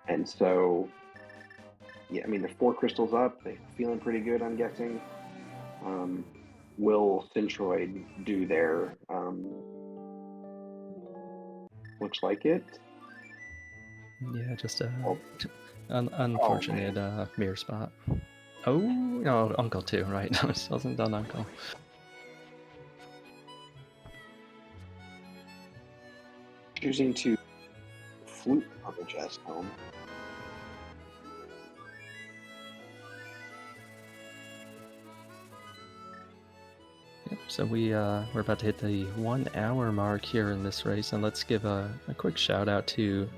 And so, yeah, I mean, the 4 crystals up, they feeling pretty good, I'm guessing. Will Centroid do their? Looks like it. Yeah, just a Oh. unfortunate mirror spot. Oh no, Uncle too, right? No, it wasn't done Uncle. Choosing to flute on the chest home. Yep, so we're about to hit the 1 hour mark here in this race, and let's give a quick shout out to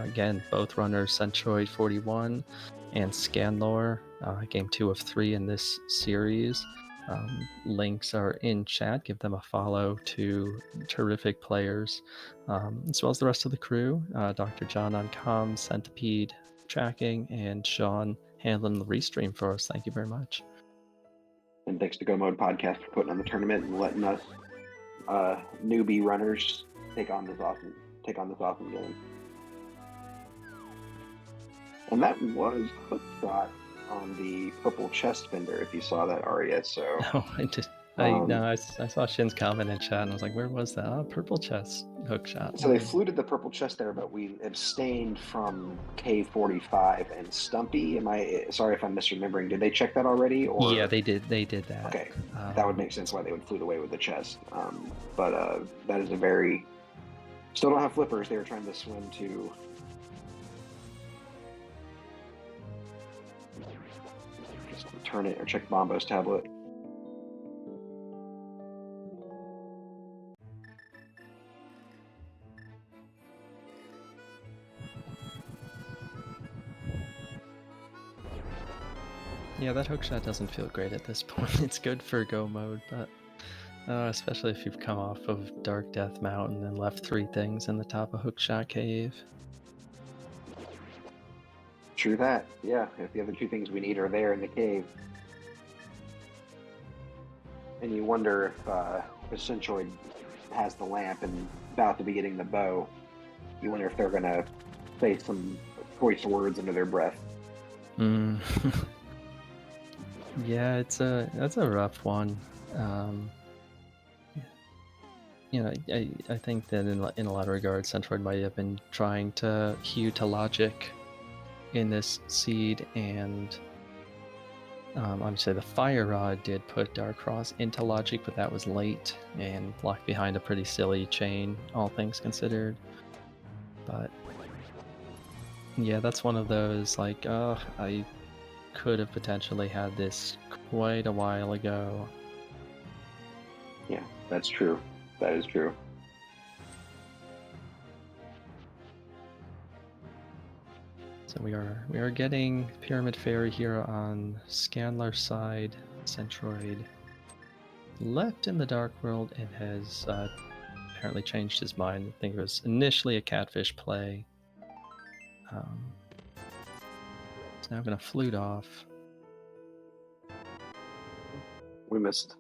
again, both runners, Centroid41 and Scanlor, game 2 of 3 in this series. Links are in chat. Give them a follow. To terrific players, as well as the rest of the crew. Dr. John on comms, Centipede tracking, and Sean handling the restream for us. Thank you very much. And thanks to Go Mode Podcast for putting on the tournament and letting us newbie runners take on this awesome game. And that was Hookshot on the purple chest fender, if you saw that, Arya. So no, I did. I saw Shin's comment in chat, and I was like, "Where was that? Oh, purple chest hookshot." So they fluted the purple chest there, but we abstained from K45 and Stumpy. Am I sorry if I'm misremembering? Did they check that already? Or yeah, they did. They did that. Okay, that would make sense why they would flute away with the chest. But that is a very still don't have flippers. They were trying to swim to. Just turn it or check Bombo's tablet. Yeah, that hookshot doesn't feel great at this point. It's good for go mode, but especially if you've come off of Dark Death Mountain and left 3 things in the top of Hookshot Cave. True that. Yeah, if the other 2 things we need are there in the cave. And you wonder if Centroid has the lamp and about to be getting the bow. You wonder if they're going to say some choice words under their breath. Yeah, that's a rough one. I think that in a lot of regards, Centroid might have been trying to hew to logic in this seed, and I would say the Fire Rod did put Darkross into logic, but that was late and locked behind a pretty silly chain, all things considered. But yeah, that's one of those, like, I could have potentially had this quite a while ago. Yeah, that's true. That is true. So we are getting Pyramid Fairy here on Scanlor's side. Centroid left in the Dark World and has apparently changed his mind. I think it was initially a catfish play. So now I'm going to flute off. We missed.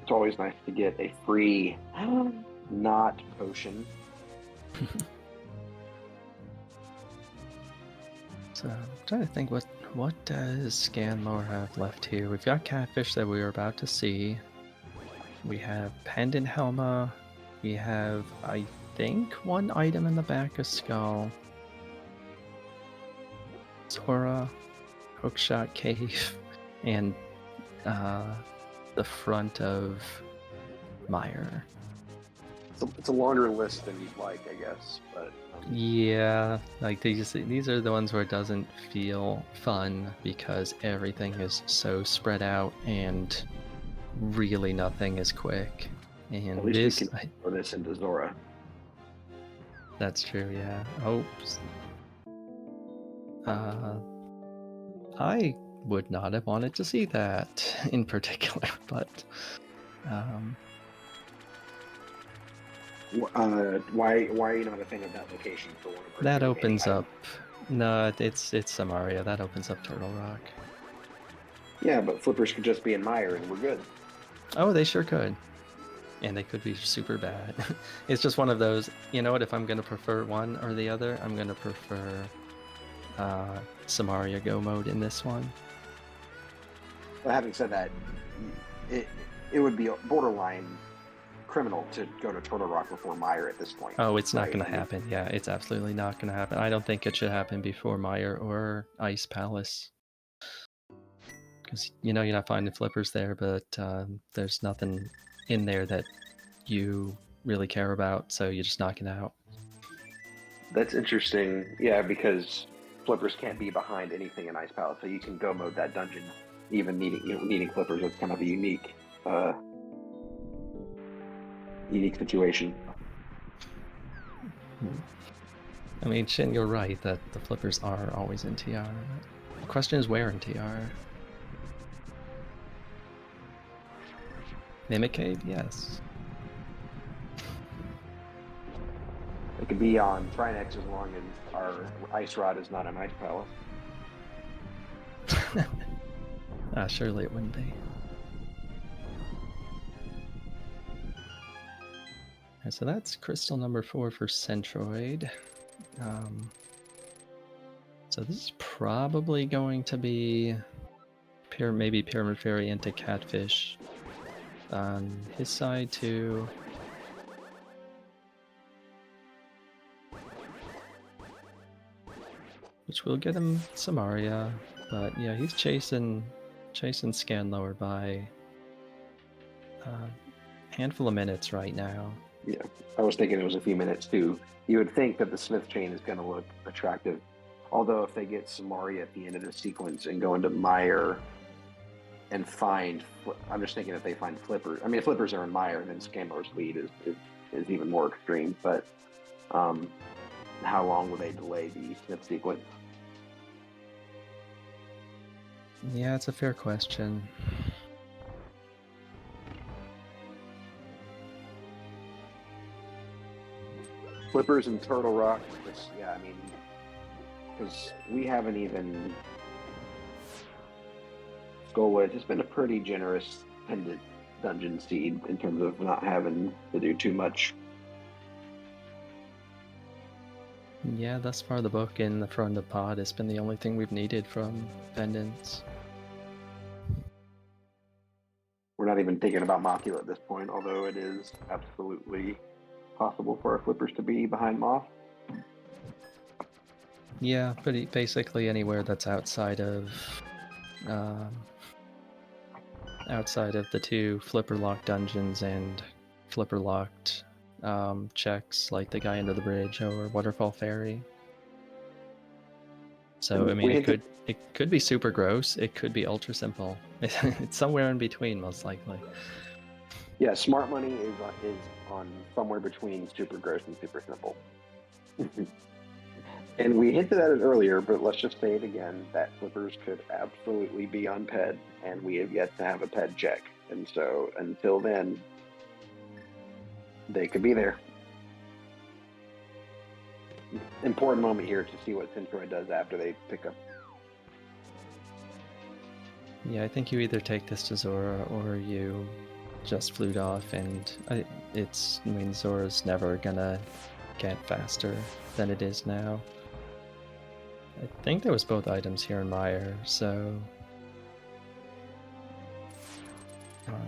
It's always nice to get a free not potion. So I'm trying to think what does Scanlor have left here? We've got catfish that we were about to see. We have Pendant Helma. We have, I think, 1 item in the back of Skull. Zora, Hookshot Cave, and the front of Meyer. It's a longer list than you'd like, I guess. But yeah, like these are the ones where it doesn't feel fun because everything is so spread out and really nothing is quick. And at least you can throw this into Zora. That's true, yeah. Oops. I would not have wanted to see that in particular, but why are you not a fan of that location for one of our that opens up? No, it's Samaria. That opens up Turtle Rock. Yeah, but flippers could just be in Meyer and we're good. Oh, they sure could. And they could be super bad. It's just one of those, you know what, if I'm going to prefer one or the other, I'm going to prefer Samaria Go mode in this one. But having said that, it would be borderline criminal to go to Turtle Rock before Meyer at this point. Oh, it's not right? going to happen. Yeah, it's absolutely not going to happen. I don't think it should happen before Meyer or Ice Palace. Because, you're not finding flippers there, but there's nothing in there that you really care about, so you just knock it out. That's interesting. Yeah, because flippers can't be behind anything in Ice Palace, so you can go mode that dungeon even needing flippers. It's kind of a unique situation. I mean, Shin, you're right that the flippers are always in TR. The question is where in TR? Mimic Cave? Yes. It could be on Trinex as long as our Ice Rod is not an Ice Palace. Surely it wouldn't be. Okay, so that's crystal number 4 for Centroid. So this is probably going to be maybe Pyramid Fairy into Catfish on his side too. Which will get him Samaria, but yeah, he's chasing Scanlor by a handful of minutes right now. Yeah, I was thinking it was a few minutes too. You would think that the Smith chain is going to look attractive, although if they get Samaria at the end of the sequence and go into Meyer and find, I'm just thinking if they find flippers. I mean, if flippers are in Meyer, then Scanlor's lead is even more extreme. But how long will they delay the Smith sequence? Yeah, it's a fair question. Flippers and Turtle Rock. Yeah, I mean, because we haven't even. Skullwood has been a pretty generous pendant dungeon seed in terms of not having to do too much. Yeah, thus far the book in the front of the pod has been the only thing we've needed from pendants. We're not even thinking about Mothula at this point, although it is absolutely possible for our flippers to be behind Moth. Yeah, but basically anywhere that's outside of the 2 flipper locked dungeons and flipper locked checks, like the guy under the bridge or Waterfall Ferry. So I mean, it could be super gross. It could be ultra simple. It's somewhere in between, most likely. Yeah, smart money is on somewhere between super gross and super simple. And we hinted at it earlier, but let's just say it again, that flippers could absolutely be on PED, and we have yet to have a PED check. And so until then, they could be there. Important moment here to see what Centroid does after they pick up. Yeah, I think you either take this to Zora or you just flute off, and I mean, Zora's never gonna get faster than it is now. I think there was both items here in Meyer, so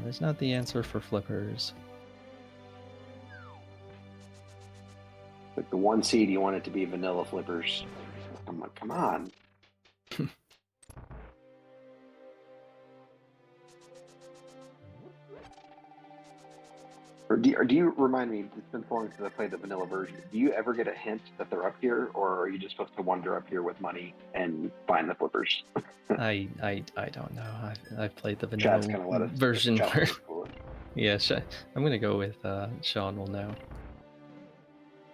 there's not the answer for flippers. Like the 1 seed, you want it to be vanilla flippers. Come on. Or do you remind me? It's been so long since I played the vanilla version. Do you ever get a hint that they're up here, or are you just supposed to wander up here with money and find the flippers? I don't know. I've played the vanilla version. Yeah, I'm gonna go with Sean will know.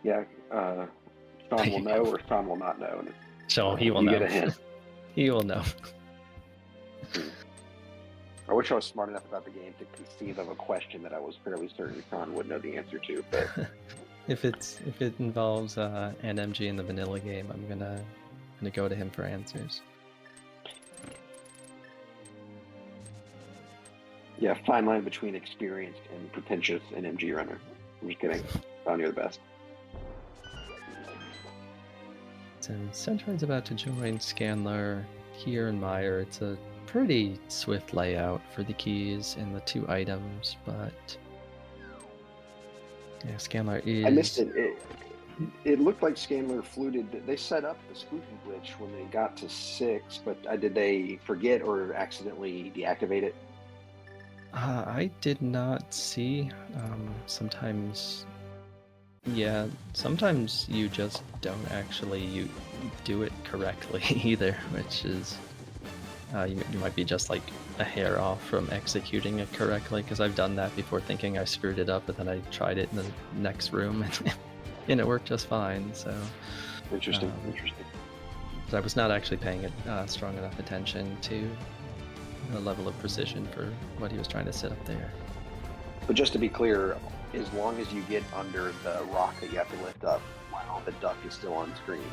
Yeah, Sean will know, or Sean will not know. Sean, he will know. You get a hint. He will know. I wish I was smart enough about the game to conceive of a question that I was fairly certain Sean would know the answer to. But if it involves an MG in the vanilla game, I'm gonna go to him for answers. Yeah, fine line between experienced and pretentious and MG runner. I'm just kidding. Found you're the best. and Centroid's about to join Scanlor here in Meyer. It's a pretty swift layout for the keys and the 2 items, but yeah, Scanlor is... I missed it. It looked like Scanlor fluted. They set up the spooky glitch when they got to 6, but did they forget or accidentally deactivate it? I did not see. Sometimes you just don't actually do it correctly either, which is you might be just like a hair off from executing it correctly, because I've done that before thinking I screwed it up, but then I tried it in the next room and it worked just fine. So Interesting. I was not actually paying strong enough attention to the level of precision for what he was trying to set up there. But just to be clear, as long as you get under the rock that you have to lift up while the duck is still on screen,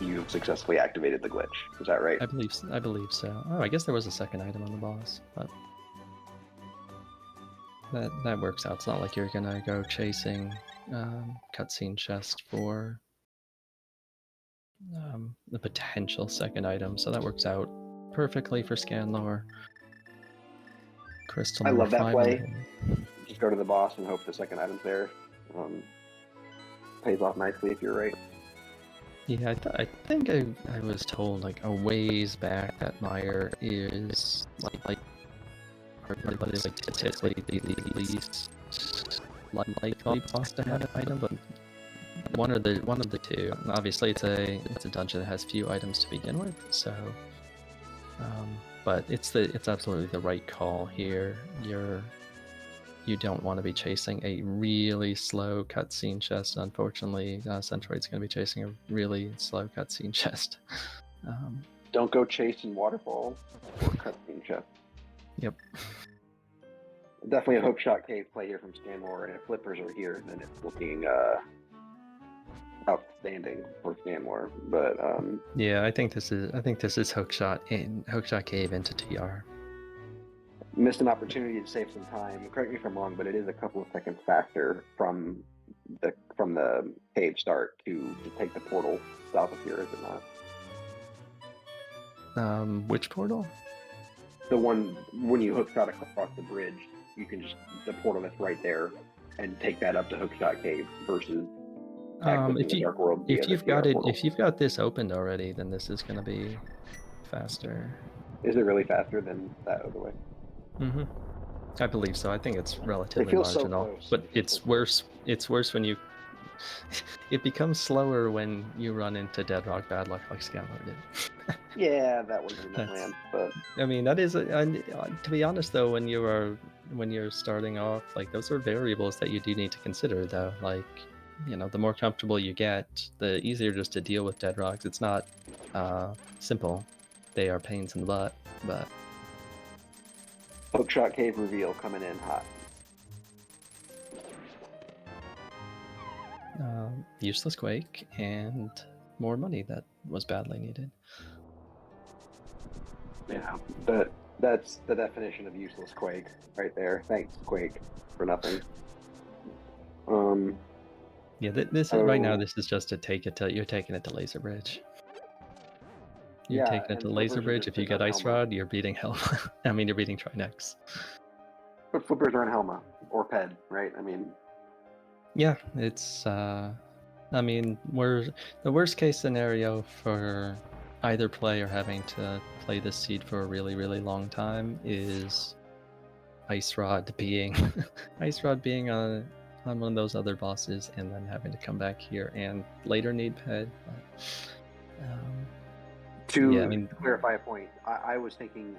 you've successfully activated the glitch. Is that right? I believe so. Oh, I guess there was a second item on the boss, but that works out. It's not like you're gonna go chasing cutscene chest for the potential second item, so that works out perfectly for Scanlor. Crystal I number love that 5. play. Just go to the boss and hope the second item's there. Pays off nicely if you're right. Yeah, I think I was told like a ways back that Meyer is like typically the least likely boss to have an item, but one of the two. Obviously, it's a dungeon that has few items to begin with, so but it's absolutely the right call here. You don't want to be chasing a really slow cutscene chest. Unfortunately, Centroid's going to be chasing a really slow cutscene chest. Don't go chasing waterfall or cutscene chest. Yep. Definitely a hookshot cave play here from Scanlor, and if flippers are here, then it's looking outstanding for Scanlor. But yeah, I think this is hookshot cave into TR. Missed an opportunity to save some time. Correct me if I'm wrong, but it is a couple of seconds faster from the cave start to take the portal south of here, is it not? Which portal? The one when you hookshot across the bridge, you can just the portal that's right there and take that up to Hookshot Cave versus if you've got this opened already, then this is going to be faster. Is it really faster than that other way? Mm-hmm. I believe so. I think it's relatively marginal, so but it's worse. It's worse when you. It becomes slower when you run into Deadrock bad luck like Scanlor did. Yeah, that was in the plan, but I mean that is to be honest though, when you're starting off, like those are variables that you do need to consider though. Like, you know, the more comfortable you get, the easier just to deal with Deadrocks. It's not simple. They are pains in the butt, but Hookshot Cave reveal coming in hot. Useless Quake and more money that was badly needed. Yeah, that's the definition of useless Quake right there. Thanks, Quake, for nothing. Yeah, this is right now. This is just to take it to. You're taking it to Laser Bridge. You're taking it to Laser Bridge. If you get Ice Rod, you're beating Helma. I mean, you're beating Trinex. But flippers are in Helma or Ped, right? I mean, yeah, it's. I mean, the worst case scenario for either player having to play this seed for a really, really long time is Ice Rod being on one of those other bosses, and then having to come back here and later need Ped. To clarify a point, I was thinking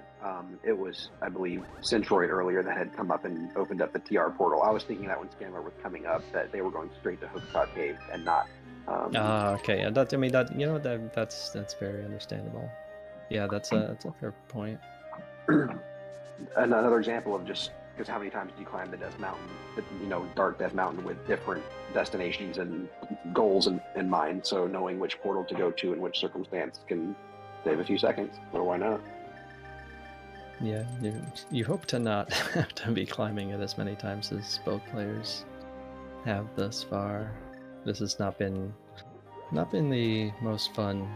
it was, I believe, Centroid earlier that had come up and opened up the TR portal. I was thinking that when Scanlor was coming up, that they were going straight to Hookshot Cave and not. Okay, and that's very understandable. Yeah, that's a fair point. Another example of just because how many times do you climb the Death Mountain? Dark Death Mountain with different destinations and goals in mind. So knowing which portal to go to in which circumstance can save a few seconds, or why not? Yeah, you hope to not have to be climbing it as many times as both players have thus far. This has not been Not been the most fun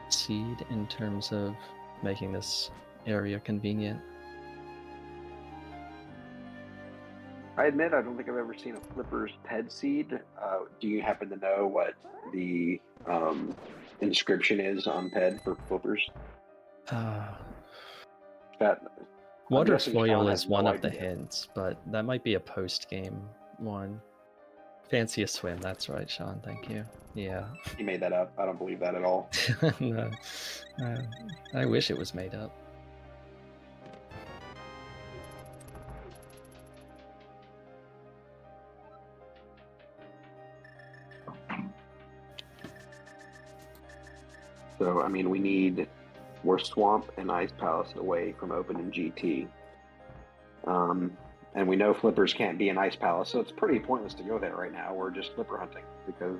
seed in terms of making this area convenient. I admit I don't think I've ever seen a Flippers Ped seed. Do you happen to know what the inscription is on Ped for Flippers? Uh, That I'm Water guessing foil Sean has is one no of the idea. hints, but that might be a post-game one. Fancy a swim, that's right, Sean, thank you. Yeah. He made that up. I don't believe that at all. No. I wish it was made up. So I mean, we're Swamp and Ice Palace away from Open and GT. And we know Flippers can't be an Ice Palace, so it's pretty pointless to go there right now. We're just Flipper hunting because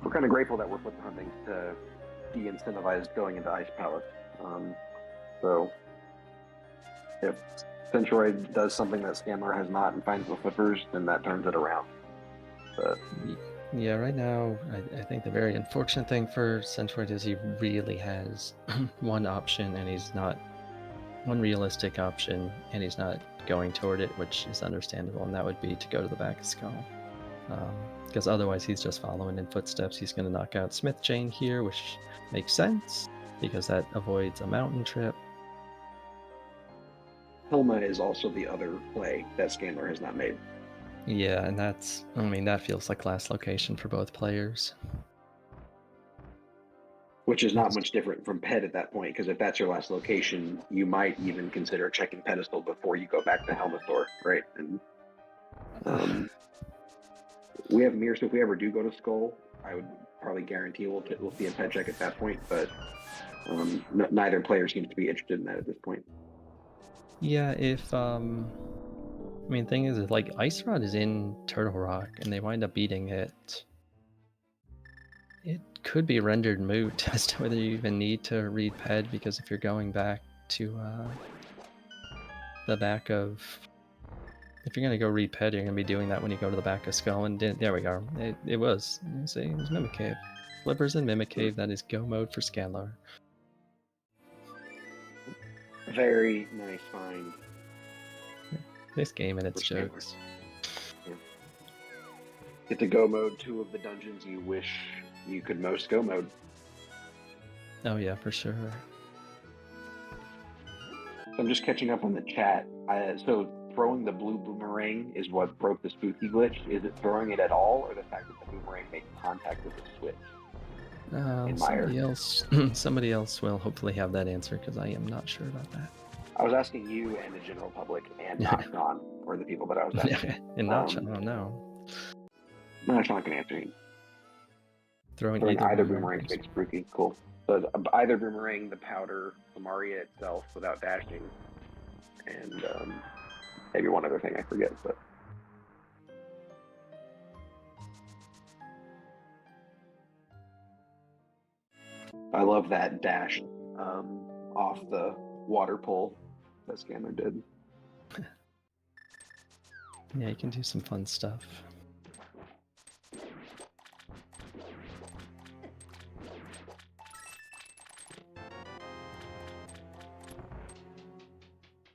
we're kind of grateful that we're Flipper hunting to de-incentivize going into Ice Palace. So if Centroid does something that Scanlor has not and finds the Flippers, then that turns it around. But yeah, right now, I think the very unfortunate thing for Centroid is he really has one option, and he's not one realistic option, and he's not going toward it, which is understandable, and that would be to go to the back of Skull. Because otherwise he's just following in footsteps. He's going to knock out Smith Chain here, which makes sense, because that avoids a mountain trip. Helma is also the other play that Scanlor has not made. Yeah, and that feels like last location for both players. Which is not much different from Ped at that point, because if that's your last location, you might even consider checking Pedestal before you go back to Helma Store, right? And we have mirrors, so if we ever do go to Skull, I would probably guarantee we'll see a Ped check at that point, but neither player seems to be interested in that at this point. Yeah, if thing is, like, Ice Rod is in Turtle Rock, and they wind up beating it. It could be rendered moot as to whether you even need to read Ped, because if you're going back to the back of... If you're going to go read Ped, you're going to be doing that when you go to the back of Skull, and there we go. It was Mimic Cave. Flippers in Mimic Cave, that is go mode for Scanlor. Very nice find. This game and its jokes. Yeah. Get to go mode 2 of the dungeons you wish you could most go mode. Oh yeah, for sure. So I'm just catching up on the chat. So throwing the blue boomerang is what broke the spooky glitch. Is it throwing it at all, or the fact that the boomerang made contact with the switch? Somebody else will hopefully have that answer, because I am not sure about that. I was asking you and the general public, and not Sean, or the people that I was asking. And not Sean, no. No, Sean can answer you. Throwing either boomerang makes spooky. Cool. So either boomerang, the powder, the Maria itself without dashing, and maybe one other thing I forget, but I love that dash off the water pole that Scanner did. Yeah, you can do some fun stuff.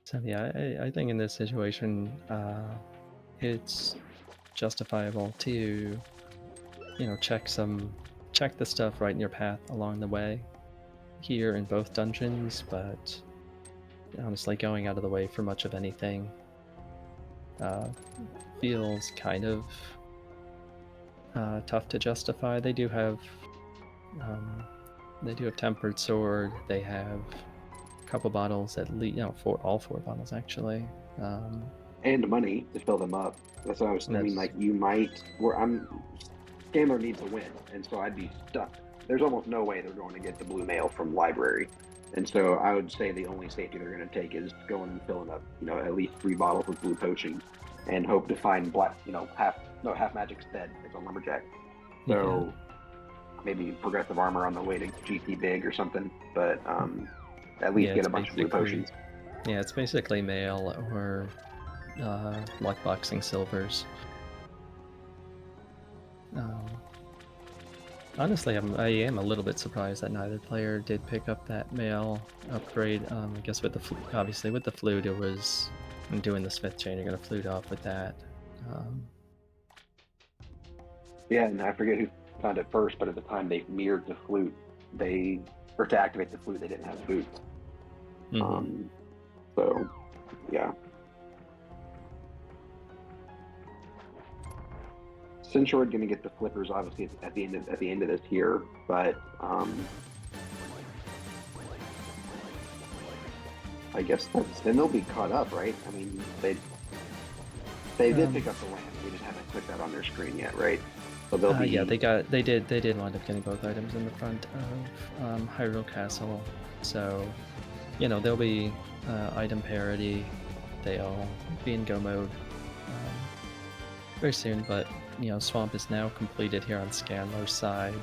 So yeah, I think in this situation, it's justifiable to, check the stuff right in your path along the way here in both dungeons, but honestly, going out of the way for much of anything feels kind of tough to justify. They do have Tempered Sword. They have a couple bottles at least, all 4 bottles actually. And money to fill them up. That's what I was thinking. Like, you might. Scanner needs a win, and so I'd be stuck. There's almost no way they're going to get the blue mail from library, and so I would say the only safety they're going to take is going and filling up, at least 3 bottles with blue potion, and hope to find black, half magic's dead. It's a lumberjack. So maybe progressive armor on the way to GT big or something, but at least get a bunch of blue potions. Yeah, it's basically mail or luck boxing silvers. Honestly, I am a little bit surprised that neither player did pick up that mail upgrade. I guess with the obviously with the flute, it was when doing the smith chain, you're going to flute off with that. Um, Yeah, and I forget who found it first, but at the time they mirrored the flute, or to activate the flute, they didn't have boots. mhm. So yeah, Centroid going to get the flippers obviously at the end of this year, but I guess then they'll be caught up, right? I mean, they did pick up the land. We just haven't put that on their screen yet, right? So they'll be. Yeah, they did wind up getting both items in the front of Hyrule Castle. So, there'll be item parity. They'll be in go mode very soon. But Swamp is now completed here on Scanlor's side.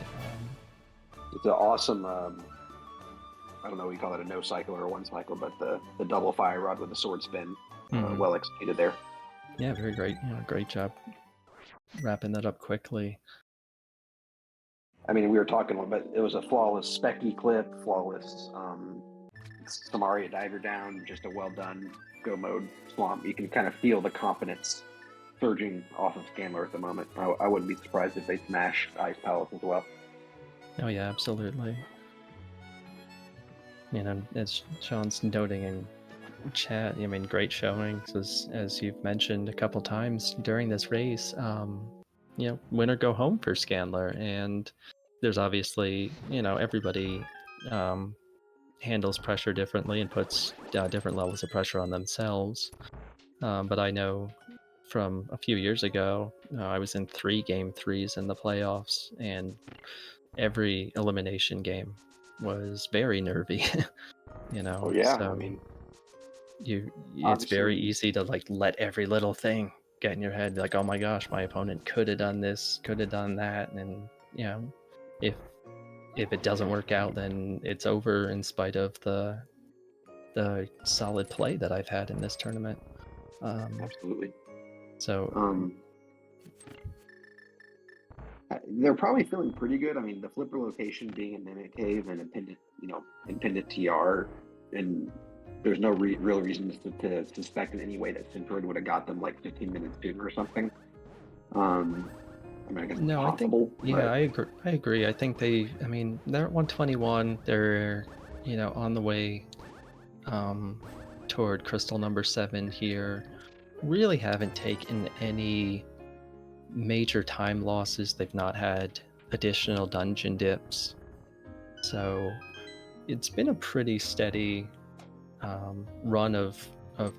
It's an awesome. I don't know what you call it, a no cycle or a one cycle, but the double fire rod with the sword spin, well executed there. Yeah, very great. Great job wrapping that up quickly. I mean, we were talking, but it was a flawless Specky clip, flawless Samaria diver down, just a well done go mode Swamp. You can kind of feel the confidence surging off of Scanlor at the moment. I wouldn't be surprised if they smash Ice Palace as well. Oh yeah, absolutely. As Sean's noting in chat, I mean, great showings, as you've mentioned a couple times during this race. Win or go home for Scanlor, and there's obviously, everybody handles pressure differently and puts different levels of pressure on themselves. But I know from a few years ago, I was in 3 game 3s in the playoffs, and every elimination game was very nervy. Oh yeah, so I mean, it's very easy to let every little thing get in your head, like, oh my gosh, my opponent could have done this, could have done that, and if it doesn't work out, then it's over, in spite of the solid play that I've had in this tournament. Absolutely. So they're probably feeling pretty good. I mean, the flipper location being in Mimic Cave and in Pendant TR, and there's no real reason to suspect in any way that Centroid would have got them like 15 minutes sooner or something. I mean, I guess it's possible. I agree. I think they're at 121. They're on the way toward crystal number 7 here. Really haven't taken any major time losses. They've not had additional dungeon dips, so it's been a pretty steady run of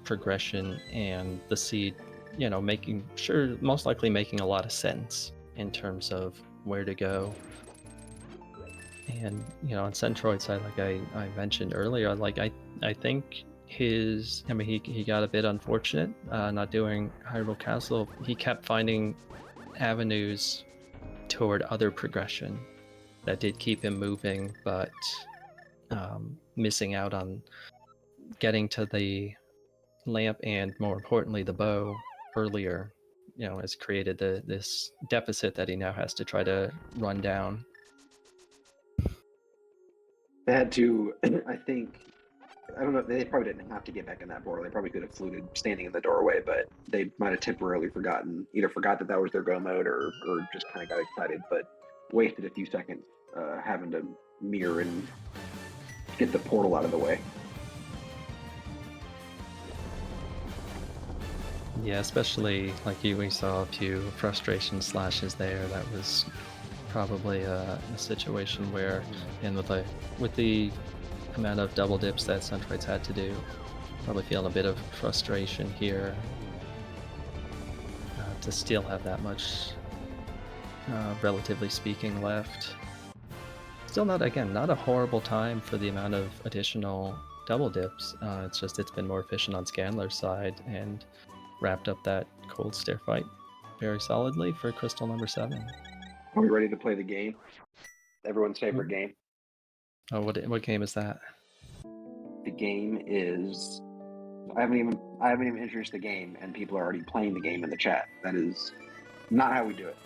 progression, and the seed most likely making a lot of sense in terms of where to go. And on Centroid's side, like I mentioned earlier, I think he got a bit unfortunate not doing Hyrule Castle. He kept finding avenues toward other progression that did keep him moving, but missing out on getting to the lamp and, more importantly, the bow earlier, has created this deficit that he now has to try to run down. They had to, I think, I don't know, they probably didn't have to get back in that portal. They probably could have fluted standing in the doorway, but they might have temporarily either forgot that was their go mode, or just kind of got excited, but wasted a few seconds having to mirror and get the portal out of the way. Yeah, especially we saw a few frustration slashes there. That was probably a situation where, and with the amount of double dips that Centroid's had to do, probably feeling a bit of frustration here to still have that much, relatively speaking, left. Still not a horrible time for the amount of additional double dips. It's been more efficient on Scanlor's side, and wrapped up that cold stair fight very solidly for crystal number 7. Are we ready to play the game? Everyone's favorite game. Oh, what game is that? The game is, I haven't even introduced the game, and people are already playing the game in the chat. That is not how we do it.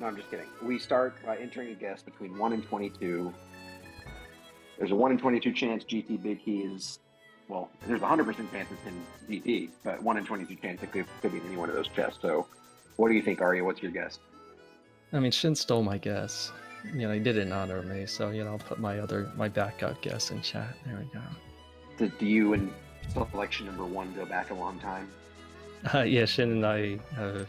No, I'm just kidding. We start by entering a guess between 1 and 22. There's a 1 in 22 chance GT Big Key is, well, there's a 100% chance it's in GT, but 1 in 22 chance it could be in any one of those chests. So, what do you think, Arya? What's your guess? I mean, Shin stole my guess. You know, he did it in honor of me, so I'll put my backup guess in chat. There we go. Do you and selection number 1 go back a long time? Yeah, Shin and I have.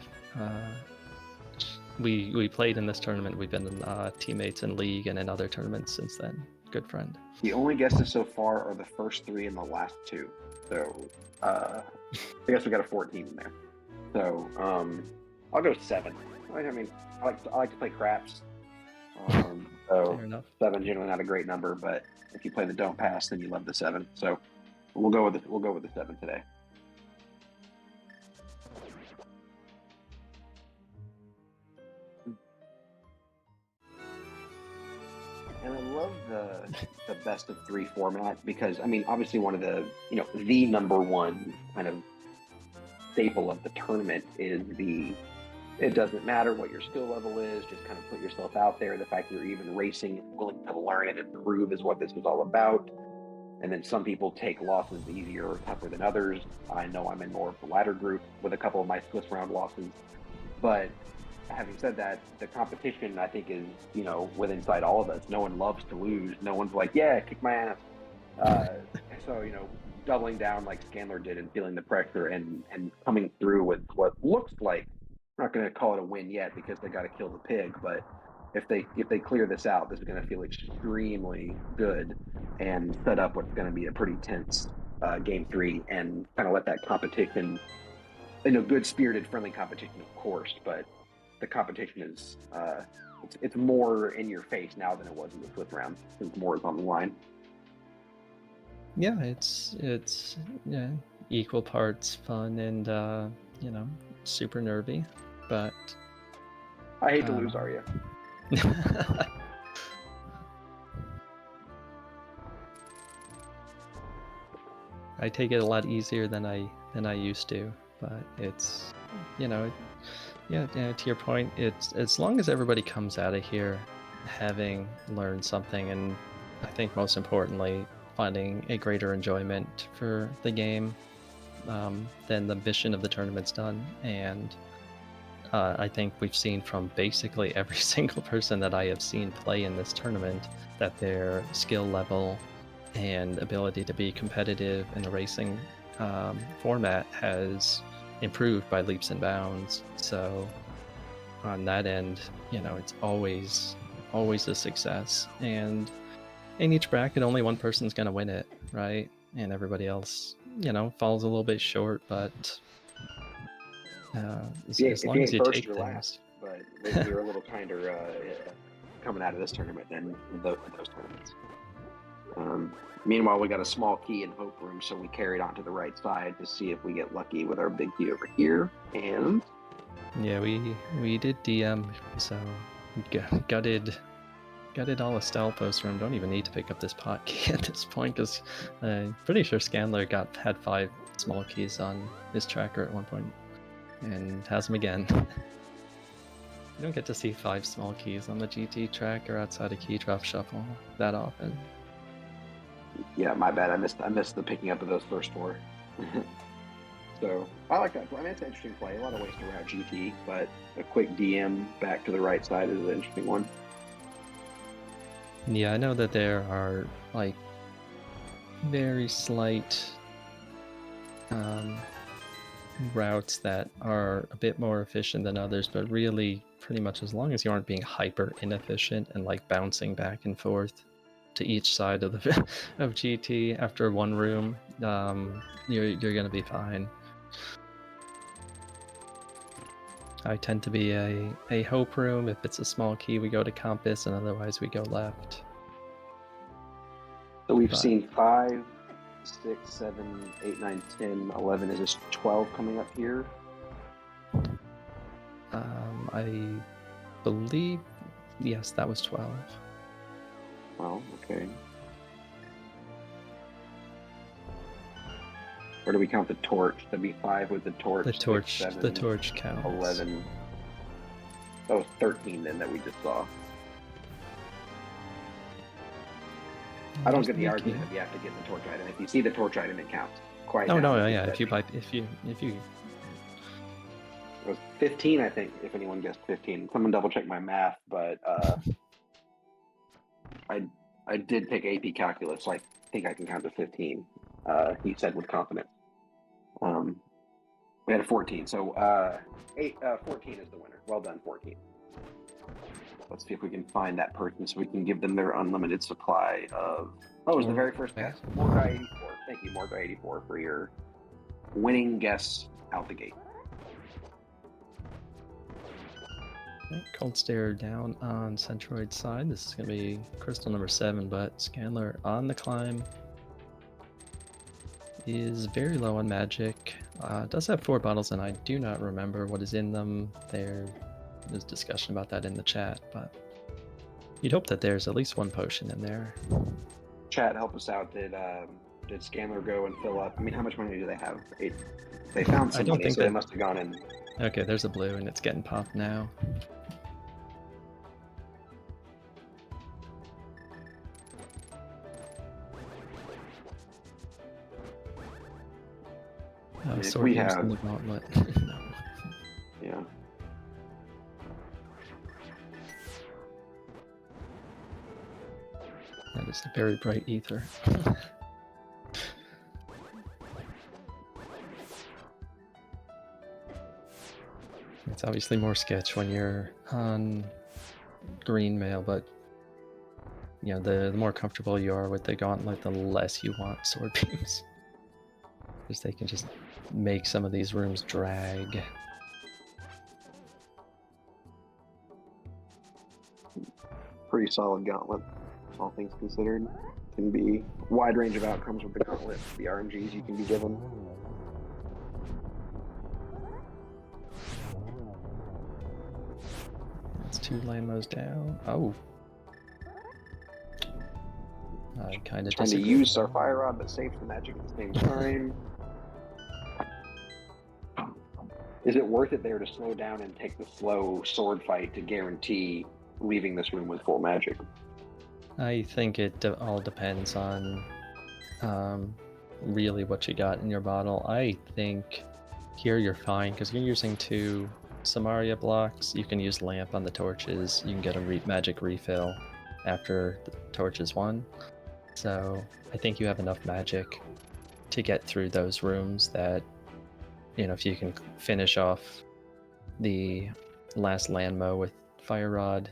We played in this tournament. We've been teammates in league and in other tournaments since then. Good friend. The only guesses so far are the first 3 and the last 2. So I guess we got a 14 in there. So I'll go 7. I mean, I like to play craps. So Fair enough. 7 generally not a great number, but if you play the don't pass, then you love the 7. So we'll go with the 7 today. And I love the best of 3 format because, I mean, obviously one of the, the number one kind of staple of the tournament is it doesn't matter what your skill level is, just kind of put yourself out there. The fact that you're even racing and willing to learn and improve is what this is all about. And then some people take losses easier or tougher than others. I know I'm in more of the latter group with a couple of my Swiss round losses. But having said that, the competition, I think, is, with inside all of us. No one loves to lose. No one's like, yeah, kick my ass. So, doubling down like Scanlor did and feeling the pressure and coming through with what looks like, I'm not going to call it a win yet because they got to kill the pig, but if they clear this out, this is going to feel extremely good and set up what's going to be a pretty tense game 3 and kind of let that competition, good spirited, friendly competition, of course, but the competition is it's more in your face now than it was in the Swiss round since more is on the line. Yeah, it's equal parts fun and super nervy, but I hate to lose, Arya. I take it a lot easier than I used to, but it's to your point, it's as long as everybody comes out of here having learned something, and I think most importantly finding a greater enjoyment for the game, then the mission of the tournament's done. And I think we've seen from basically every single person that I have seen play in this tournament that their skill level and ability to be competitive in the racing format has improved by leaps and bounds. So on that end, it's always a success. And in each bracket, only one person's going to win it, right? And everybody else, falls a little bit short, but as long as you take things. Last, but maybe you're a little kinder coming out of this tournament than those tournaments. Meanwhile, we got a small key in Hope Room, so we carried on to the right side to see if we get lucky with our big key over here. And yeah, we did DM, so gutted all the style post room. Don't even need to pick up this pot key at this point because I'm pretty sure Scanlor had 5 small keys on his tracker at one point and has them again. You don't get to see 5 small keys on the GT tracker outside a key drop shuffle that often. Yeah, my bad. I missed the picking up of those first 4. So I like that. I mean, it's an interesting play. A lot of ways to route GT, but a quick DM back to the right side is an interesting one. Yeah, I know that there are like very slight routes that are a bit more efficient than others, but really pretty much as long as you aren't being hyper inefficient and like bouncing back and forth to each side of the of GT after one room, you're gonna be fine. I tend to be a hope room. If it's a small key, we go to compass, and otherwise we go left. So we've seen 5, 6, 7, 8, 9, 10, 11. Is this 12 coming up here? I believe, yes, that was 12. Well, okay. Or do we count the torch? That'd be 5 with the torch. The torch, 6, 7, the torch counts. 11. That was 13 then that we just saw. I don't get the argument that you have to get the torch item. If you see the torch item, it counts. Quite. No, yeah. If you It was 15, I think. If anyone guessed 15, someone double check my math. But I did take AP Calculus, so I think I can count to 15. He said with confidence. We had a 14, so 14 is the winner. Well done, 14. Let's see if we can find that person so we can give them their unlimited supply of... Oh, it was the very first guess. Mordecai84. Thank you, Mordecai84, for your winning guess out the gate. Okay, Cold Stare down on Centroid's side. This is going to be crystal number 7, but Scanlor on the climb is very low on magic. Does have 4 bottles, and I do not remember what is in them. There's discussion about that in the chat, but you'd hope that there's at least 1 potion in there. Chat, help us out. Did Scanlor go and fill up? I mean, how much money do they have? They found some money, so they must have gone in. Okay, there's a blue, and it's getting popped now. If we have in the gauntlet. No. Yeah. That is a very bright ether. It's obviously more sketch when you're on green mail, but you know, the more comfortable you are with the gauntlet, the less you want sword beams. Because they can just make some of these rooms drag. Pretty solid gauntlet, all things considered. Can be a wide range of outcomes with the gauntlet, the RNGs you can be given. That's 2 Lamos down. Oh. I kind of trying to use our fire rod but save the magic at the same time. Is it worth it there to slow down and take the slow sword fight to guarantee leaving this room with full magic? I think it all depends on really what you got in your bottle. I think here you're fine because you're using 2 Samaria blocks. You can use lamp on the torches. You can get a magic refill after the torch is won. So I think you have enough magic to get through those rooms that, you know, if you can finish off the last landmo with fire rod,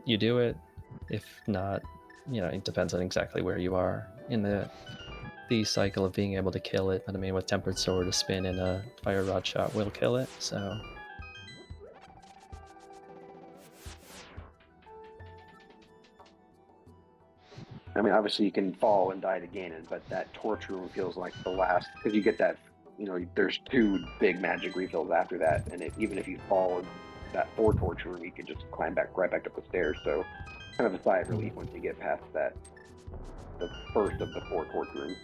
you do it. If not, you know, it depends on exactly where you are in the cycle of being able to kill it. But I mean, with tempered sword, a spin and a fire rod shot will kill it. So I mean, obviously you can fall and die to gain it, but that torch room feels like the last, because you get that, you know, there's 2 big magic refills after that, and even if you fall in that 4 torch room, you can just climb back right back up the stairs. So kind of a sigh of relief once you get past that, the first of the 4 torch rooms.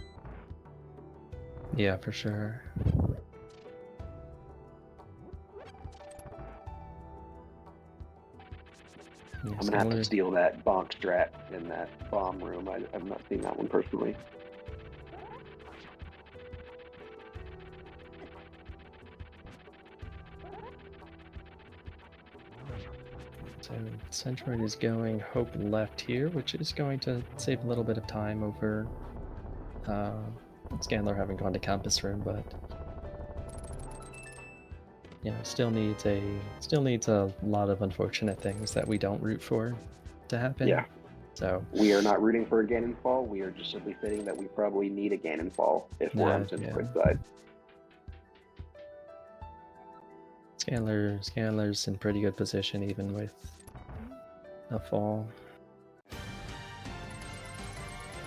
yeah, for sure. I'm gonna have to steal that bonk strat in that bomb room. I've not seen that one personally. So Centroid is going hope left here, which is going to save a little bit of time over Scanlor having gone to Compass Room, but you know, still needs a lot of unfortunate things that we don't root for to happen. Yeah. So we are not rooting for a Ganon fall. We are just simply stating that we probably need a Ganon fall if we're on Centroid's side. Scanlor's in pretty good position even with a fall.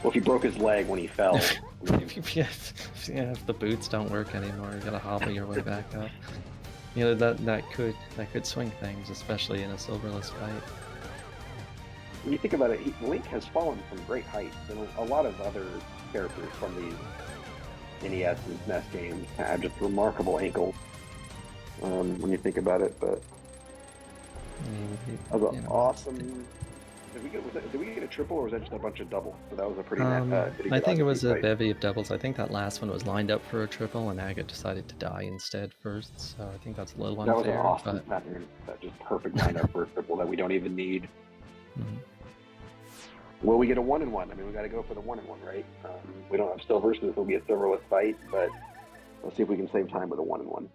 Well, if he broke his leg when he fell. If the boots don't work anymore, you gotta hobble your way back up. You know, that could swing things, especially in a silverless fight. When you think about it, Link has fallen from great heights, and a lot of other characters from these NES and SNES games have just remarkable ankles. When you think about it, but I mean, That was you an know, awesome. Did we get a triple or was that just a bunch of doubles? So that was a pretty I good think it Agate was a fight. bevy of doubles. I think that last one was lined up for a triple, and Aga decided to die instead first. So I think that's a little That was an unfair, awesome but pattern. That just perfect lineup for a triple that we don't even need. mhm. Will we get a 1-1? I mean, we got to go for the 1-1, right? We don't have silver, so this will be a silverless fight, but let's see if we can save time with a 1-1.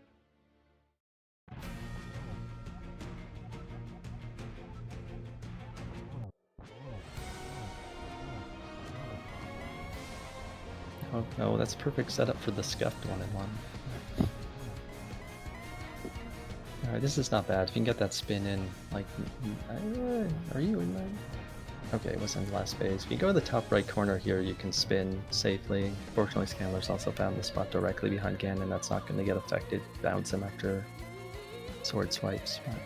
Oh no, that's perfect setup for the scuffed 1-1. Alright, this is not bad. If you can get that spin in, like, are you in mine? Okay, it was in the last phase. If you go to the top right corner here, you can spin safely. Fortunately, Scanlor's also found the spot directly behind Ganon. That's not going to get affected. Bounce him after sword swipes. But...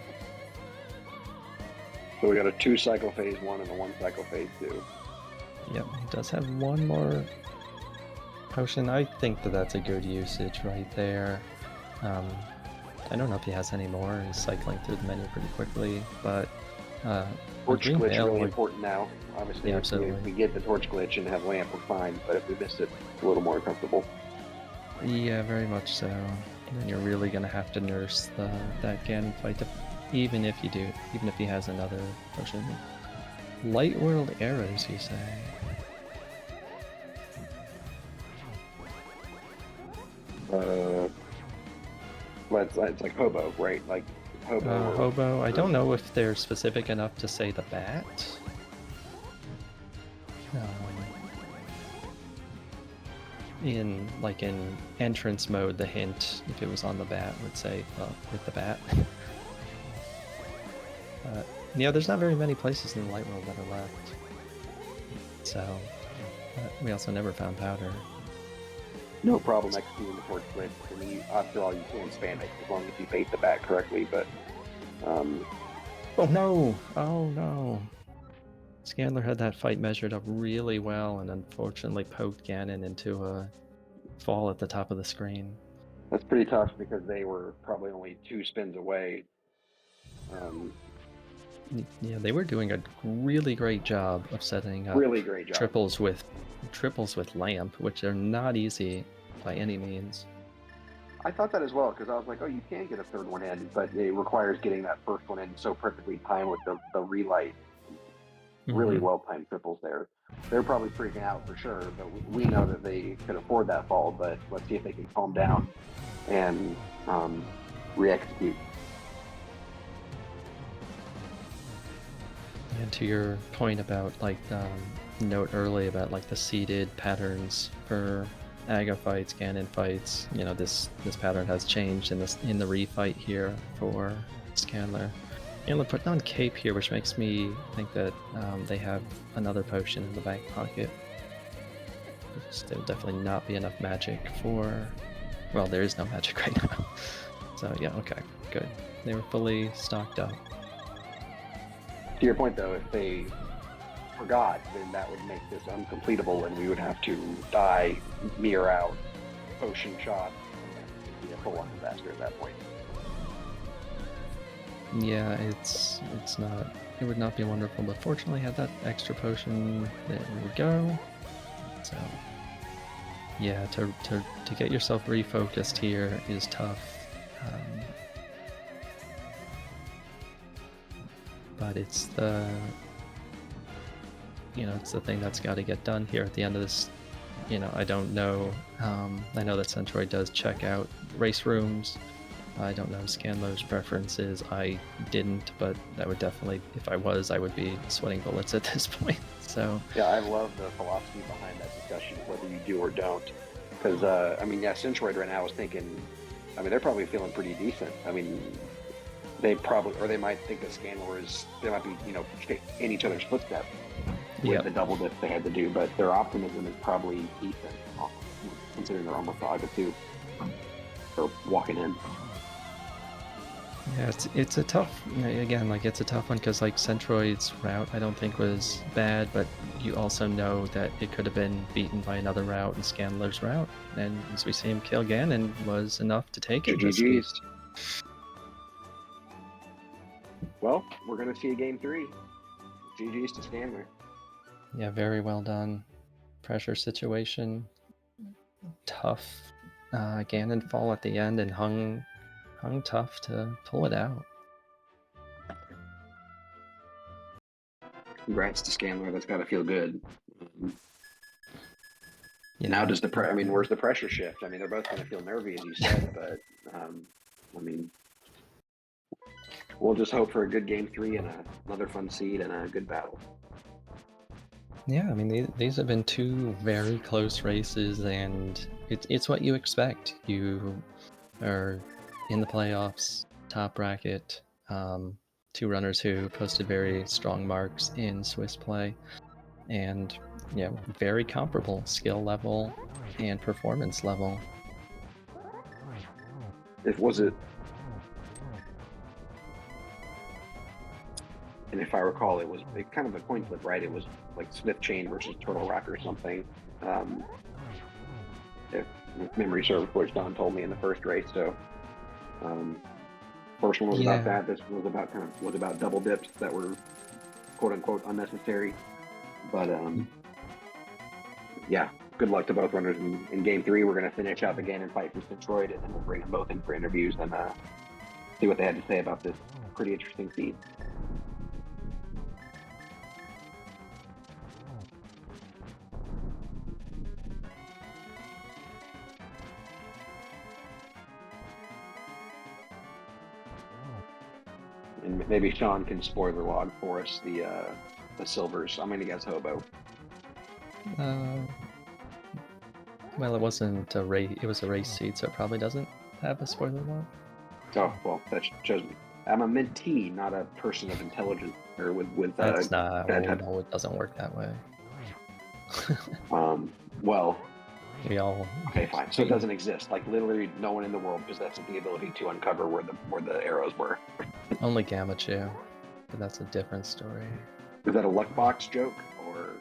So we got a 2-cycle phase 1 and a 1-cycle phase 2. Yep, he does have one more potion. I think that that's a good usage right there. I don't know if he has any more. He's cycling through the menu pretty quickly, but Torch green glitch veil really would... important now. Obviously, Yeah, if absolutely. we get the torch glitch and have lamp, we're fine. But if we miss it, it's a little more uncomfortable. Yeah, very much so. And then you're really gonna have to nurse that Ganon fight, even if you do, even if he has another potion. Light World arrows, you say? Well, it's like hobo, right? Like hobo. Hobo. I don't know if they're specific enough to say the bat. In entrance mode, the hint, if it was on the bat, would say with the bat. Yeah, there's not very many places in the Light World that are left. So, we also never found powder. No problem executing the torch glitch. I mean, after all, you can spam it as long as you bait the bat correctly. But oh no! Oh no! Scanlor had that fight measured up really well, and unfortunately poked Ganon into a fall at the top of the screen. that's pretty tough because they were probably only 2 spins away. Yeah, they were doing a really great job of setting up Really great job. triples with lamp, which are not easy by any means. I thought that as well because I was like, oh, you can get a third one in, but it requires getting that first one in so perfectly timed with the relight. Really well timed triples there. They're probably freaking out for sure, but we know that they could afford that fall. But let's see if they can calm down and re-execute. And to your point about note early about the seeded patterns for Aga fights, Ganon fights, this pattern has changed in the refight here for Scanlor. And they're putting on Cape here, which makes me think that they have another potion in the back pocket. There will definitely not be enough magic for... Well, there is no magic right now. So yeah, okay, good. They were fully stocked up. To your point, though, if they forgot, then that would make this uncompletable, and we would have to die, mirror out, potion shot, and be a full-on disaster at that point. Yeah, it's not. It would not be wonderful, but fortunately, had that extra potion. There we go. So, yeah, to get yourself refocused here is tough. But it's the thing that's got to get done here at the end of this. I don't know. I know that Centroid does check out race rooms. I don't know Scanlor's preferences. I didn't, but that would definitely, if I was, I would be sweating bullets at this point. So yeah, I love the philosophy behind that discussion, whether you do or don't. Because Centroid right now is thinking, they're probably feeling pretty decent. They might think that Scanlor they might be, in each other's footsteps with the double dip they had to do, but their optimism is probably decent, considering they're almost Aga 2. They're walking in. Yeah, it's a tough, it's a tough one because Centroid's route I don't think was bad, but you also know that it could have been beaten by another route, and Scanlor's route, and as we see him kill Ganon, was enough to take it. GG's. Well, we're going to see a game 3. GG's to Scanlor. Yeah, very well done. Pressure situation. Tough Ganon fall at the end and hung tough to pull it out. Congrats to Scanlor. That's got to feel good. Yeah. Now does where's the pressure shift? I mean, they're both going to feel nervy, as you said, but I mean, we'll just hope for a good game 3 and another fun seed and a good battle. Yeah, I mean, these have been two very close races, and it's what you expect. You are in the playoffs, top bracket, two runners who posted very strong marks in Swiss play, and very comparable skill level and performance level. And if I recall, it was kind of a coin flip, right? It was like Smith Chain versus Turtle Rock or something. If memory serves, which Don told me in the first race. So, first one was about that. This was about double dips that were quote unquote unnecessary. But yeah, good luck to both runners in game 3. We're going to finish out the Ganon fight from Centroid, and then we'll bring them both in for interviews and see what they had to say about this pretty interesting feed. And maybe Sean can spoiler log for us the silvers. I'm going to guess Hobo. Well, it wasn't a race. It was a race seed, so it probably doesn't have a spoiler log. Oh well, that shows me. I'm a mentee, not a person of intelligence. Or with that's not. No, it doesn't work that way. Well. We all. Okay, fine. So it doesn't exist. Like literally, no one in the world possesses the ability to uncover where the arrows were. Only Gamachu, but that's a different story. Is that a luck box joke or?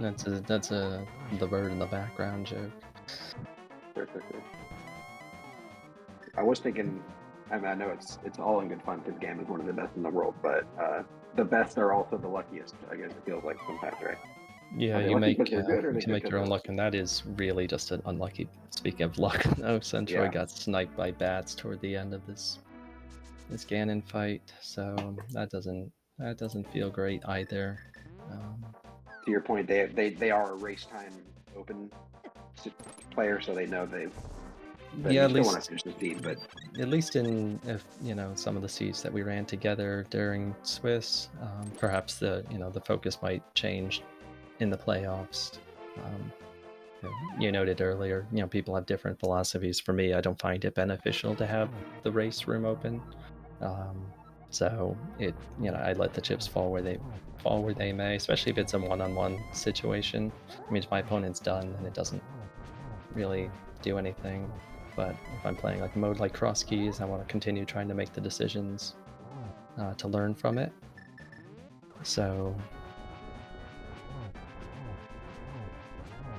That's a the bird in the background joke. I was thinking. I mean, I know it's all in good fun because Gam is one of the best in the world, but the best are also the luckiest. I guess it feels like sometimes, right? Yeah, you can make your own luck, and that is really just an unlucky. Speaking of luck, no, Centroid got sniped by bats toward the end of this Ganon fight, so that doesn't feel great either. To your point, they are a race time open player, so they know they. Yeah, at least want to finish the seed, but at least in some of the seeds that we ran together during Swiss, perhaps the focus might change in the playoffs. You noted earlier, people have different philosophies. For me, I don't find it beneficial to have the race room open. So I let the chips fall where they may, especially if it's a one-on-one situation. I mean, if my opponent's done, then it doesn't really do anything. But if I'm playing like a mode like cross keys, I want to continue trying to make the decisions to learn from it. So.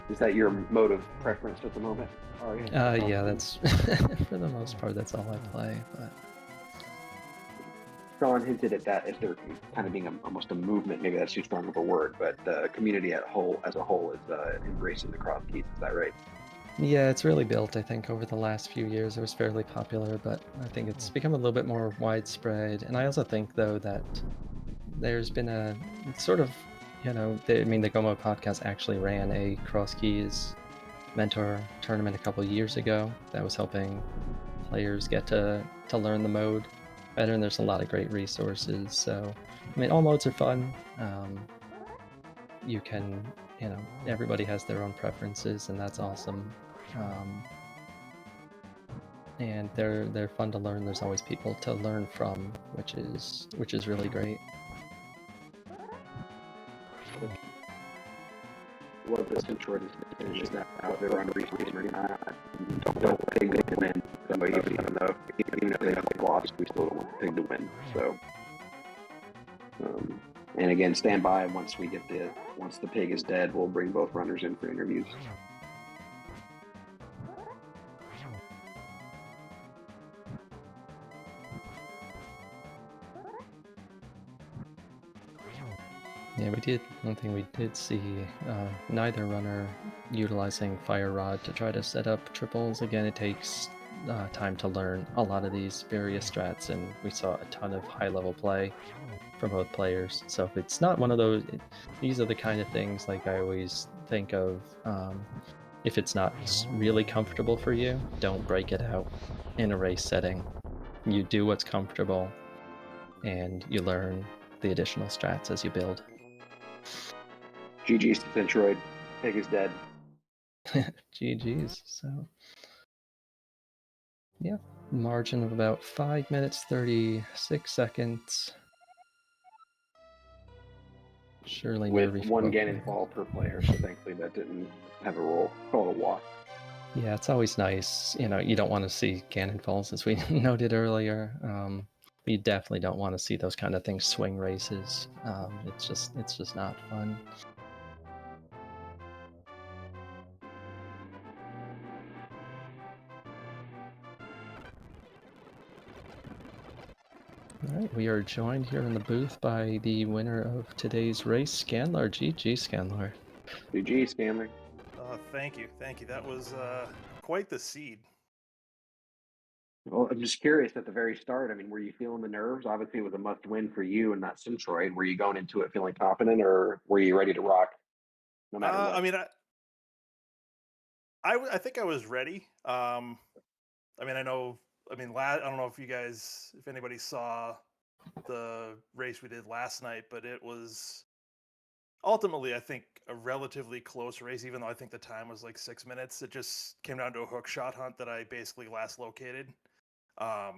Is that your mode of preference at the moment? Yeah, that's for the most part. That's all I play. But Sean hinted at that if there kind of being almost a movement. Maybe that's too strong of a word, but the community as a whole is embracing the cross keys. Is that right? Yeah, it's really built. I think over the last few years, it was fairly popular, but I think it's become a little bit more widespread. And I also think, though, that there's been a sort of the Gomo podcast actually ran a cross keys mentor tournament a couple years ago that was helping players get to learn the mode better, and there's a lot of great resources. So I mean, all modes are fun. You can everybody has their own preferences, and that's awesome. And they're fun to learn. There's always people to learn from, which is really great. What the Centroid is that out there on the research don't pig to win. So even if they have lost, we still don't want the pig to win. So and again, stand by once the pig is dead, we'll bring both runners in for interviews. Yeah, we did. One thing we did see, neither runner utilizing Fire Rod to try to set up triples. Again, it takes time to learn a lot of these various strats, and we saw a ton of high-level play from both players. So if it's not one of those, these are the kind of things like I always think of. If it's not really comfortable for you, don't break it out in a race setting. You do what's comfortable, and you learn the additional strats as you build. GG's to Centroid. Pig is dead. GG's. So, yeah, margin of about 5 minutes 36 seconds. Surely With nervy for one both Ganon players. fall per player, so thankfully that didn't have a roll. Call it a walk. Yeah, it's always nice. You don't want to see Ganon falls, as we noted earlier. You definitely don't want to see those kind of things swing races. It's just not fun. All right, we are joined here in the booth by the winner of today's race, Scanlor. GG, Scanlor. GG, Scanlor. Thank you. That was quite the seed. Well, I'm just curious at the very start. I mean, were you feeling the nerves? Obviously, it was a must-win for you and not Centroid. Were you going into it feeling confident, or were you ready to rock no matter what? I mean, I think I was ready. I mean, I know. I mean, I don't know if anybody saw the race we did last night, but it was ultimately, I think, a relatively close race. Even though I think the time was like 6 minutes, it just came down to a hook shot hunt that I basically last located. I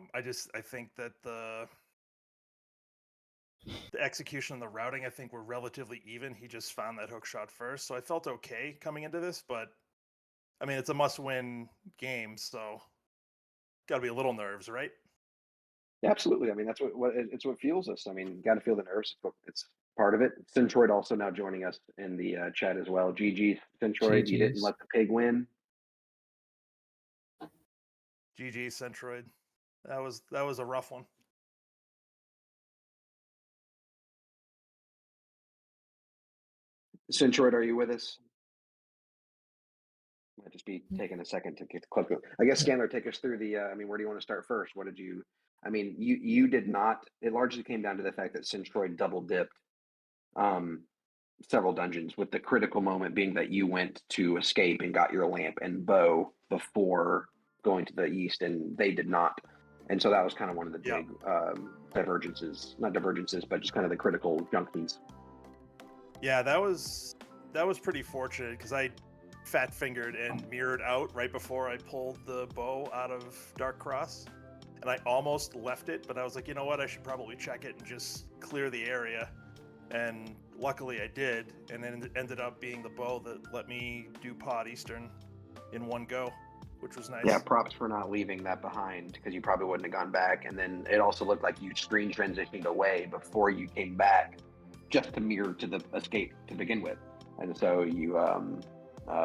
think that the execution and the routing, I think, were relatively even. He just found that hook shot first, so I felt okay coming into this. But I mean, it's a must-win game, so got to be a little nerves, right? Yeah, absolutely. I mean, that's it's what fuels us. I mean, got to feel the nerves. It's part of it. Centroid also now joining us in the chat as well. GG, Centroid. You didn't GG's. let the pig win. GG, Centroid. That was a rough one. Centroid, are you with us? Might just be taking a second to get the clip. I guess Scanner, take us through the. I mean, where do you want to start first? What did you? I mean, you did not. It largely came down to the fact that Centroid double dipped several dungeons, with the critical moment being that you went to escape and got your lamp and bow before going to the east, and they did not. And so that was kind of one of the big divergences, not divergences, but just kind of the critical junctions. Yeah, that was pretty fortunate because I fat fingered and mirrored out right before I pulled the bow out of Dark Cross, and I almost left it, but I was like, you know what, I should probably check it and just clear the area. And luckily I did, and then it ended up being the bow that let me do Pod Eastern in one go, which was nice. Yeah, props for not leaving that behind, because you probably wouldn't have gone back. And then it also looked like you screen transitioned away before you came back, just to mirror to the escape to begin with. And so you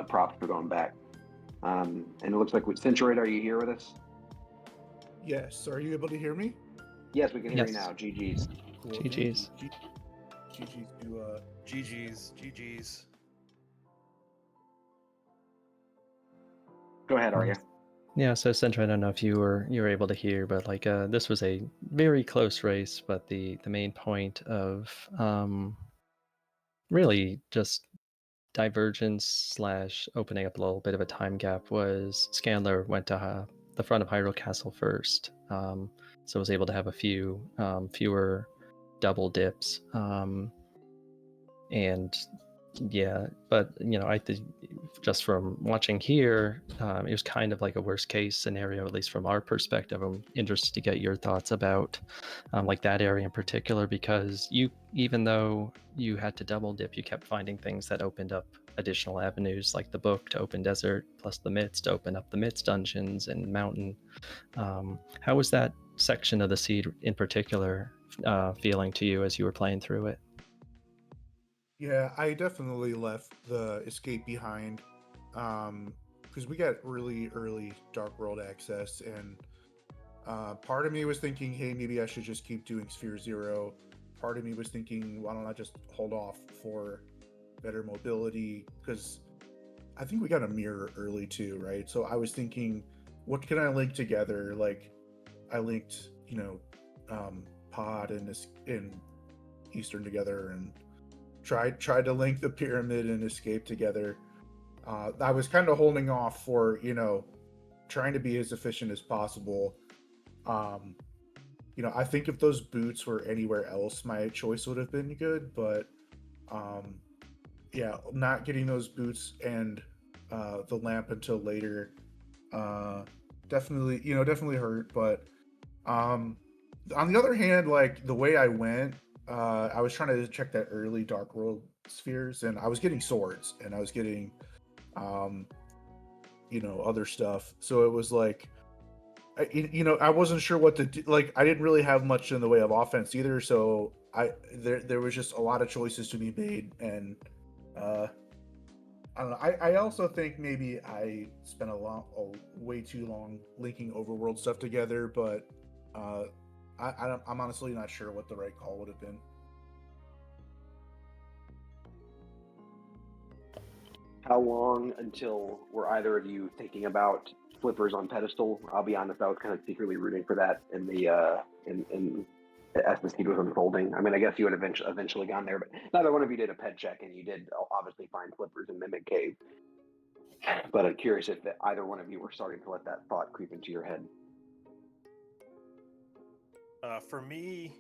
props for going back. And it looks like with Centroid, are you here with us? Yes. Are you able to hear me? Yes, we can hear Yes. you now. GG's. Cool. GG's. GG's to GG's. Go ahead, Arya. Yeah, so Centra, I don't know if you were able to hear, but like this was a very close race, but the main point of really just divergence slash opening up a little bit of a time gap was Scanlor went to the front of Hyrule Castle first, so was able to have a few fewer double dips, and yeah, but I think just from watching here, it was kind of like a worst case scenario, at least from our perspective. I'm interested to get your thoughts about like that area in particular, because even though you had to double dip, you kept finding things that opened up additional avenues, like the book to open desert, plus the myths to open up the myths dungeons and mountain. How was that section of the seed in particular feeling to you as you were playing through it? Yeah, I definitely left the escape behind because we got really early Dark World access, and part of me was thinking, hey, maybe I should just keep doing Sphere Zero part of me was thinking, why don't I just hold off for better mobility? Because I think we got a mirror early too, right? So I was thinking, what can I link together? Like, I linked, Pod and Eastern together, and tried to link the Pyramid and Escape together. I was kind of holding off for, trying to be as efficient as possible. I think if those boots were anywhere else, my choice would have been good, but yeah, not getting those boots and the lamp until later definitely hurt. But on the other hand, like the way I went, I was trying to check that early Dark World spheres, and I was getting swords, and I was getting other stuff. So it was like, I wasn't sure what to do. Like, I didn't really have much in the way of offense either. So there was just a lot of choices to be made, and I don't know. I also think maybe I spent way too long linking overworld stuff together, but I'm honestly not sure what the right call would have been. How long until were either of you thinking about flippers on pedestal? I'll be honest, I was kind of secretly rooting for that in the as the seed was unfolding. I mean, I guess you had eventually gone there, but neither one of you did a ped check, and you did obviously find flippers in Mimic Cave. But I'm curious if either one of you were starting to let that thought creep into your head. For me,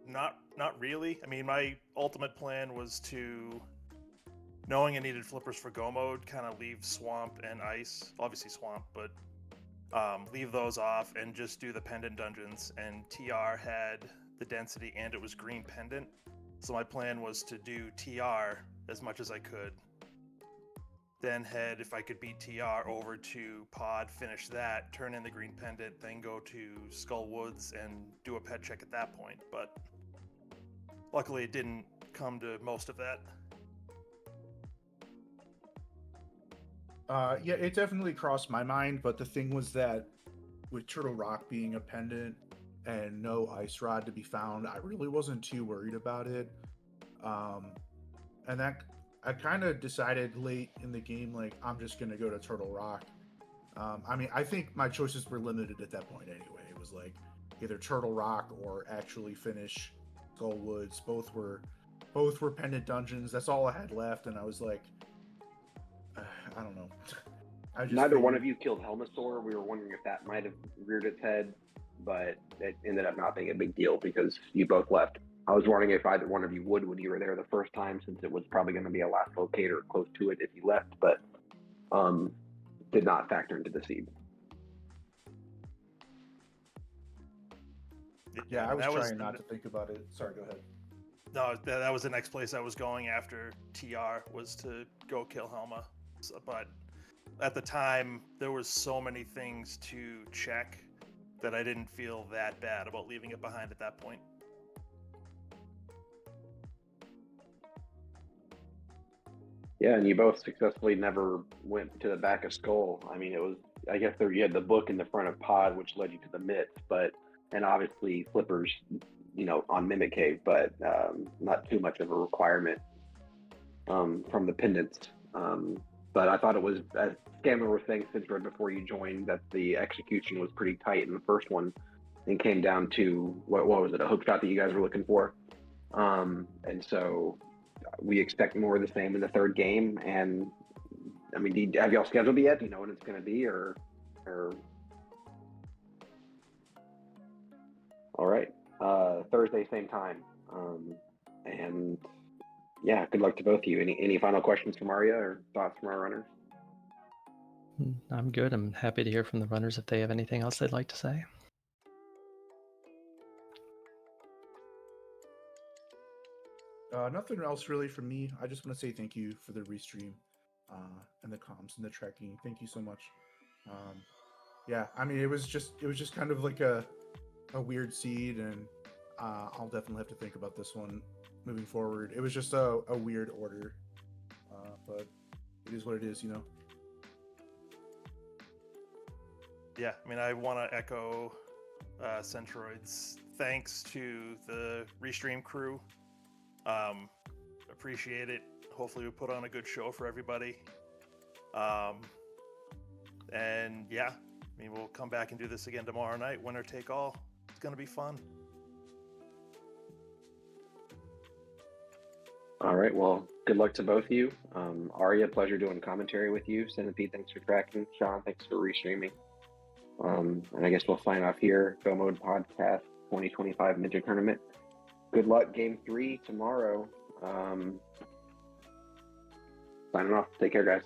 not really. I mean, my ultimate plan was to, knowing I needed flippers for go mode, kind of leave swamp and ice, obviously swamp, but leave those off and just do the pendant dungeons. And TR had the density and it was green pendant, so my plan was to do TR as much as I could, then head, if I could beat TR, over to Pod, finish that, turn in the green pendant, then go to Skull Woods and do a pet check at that point. But luckily it didn't come to most of that. Yeah, it definitely crossed my mind, but the thing was that with Turtle Rock being a pendant and no ice rod to be found, I really wasn't too worried about it. And that I kind of decided late in the game, like, I'm just going to go to Turtle Rock. I mean, I think my choices were limited at that point anyway. It was like either Turtle Rock or actually finish Skull Woods. Both were pendant dungeons. That's all I had left, and I was like, I don't know. Neither one of you killed Helmasaur. We were wondering if that might have reared its head, but it ended up not being a big deal because you both left. I was wondering if either one of you would when you were there the first time, since it was probably going to be a last locator close to it if you left, but did not factor into the seed. Yeah, I was trying not to think about it. Sorry, go ahead. No, that was the next place I was going after TR, was to go kill Helma. But at the time, there was so many things to check that I didn't feel that bad about leaving it behind at that point. Yeah, and you both successfully never went to the back of Skull. I mean, it was, I guess you had the book in the front of Pod, which led you to the myth, and obviously flippers, on Mimic Cave, but not too much of a requirement from the pendants. But I thought it was, as Scanlor was saying, Centroid, before you joined, that the execution was pretty tight in the first one and came down to, what was it, a hook shot that you guys were looking for? And so we expect more of the same in the third game. And I mean, have y'all scheduled it yet? Do you know when it's going to be, or? All right, Thursday, same time. And yeah, good luck to both of you. Any final questions from Arya or thoughts from our runners? I'm good. I'm happy to hear from the runners if they have anything else they'd like to say. Nothing else really from me. I just want to say thank you for the restream and the comms and the tracking. Thank you so much. Yeah, I mean, it was just kind of like a weird seed, and I'll definitely have to think about this one moving forward. It was just a weird order, but it is what it is, Yeah, I mean, I want to echo Centroid's thanks to the Restream crew. Appreciate it. Hopefully we put on a good show for everybody. And yeah, I mean, we'll come back and do this again tomorrow night, winner take all. It's going to be fun. All right. Well, good luck to both of you. Arya, pleasure doing commentary with you. Centipede, thanks for tracking. Sean, thanks for restreaming. And I guess we'll sign off here. Go Mode Podcast 2025 Midget Tournament. Good luck, Game 3 tomorrow. Signing off. Take care, guys.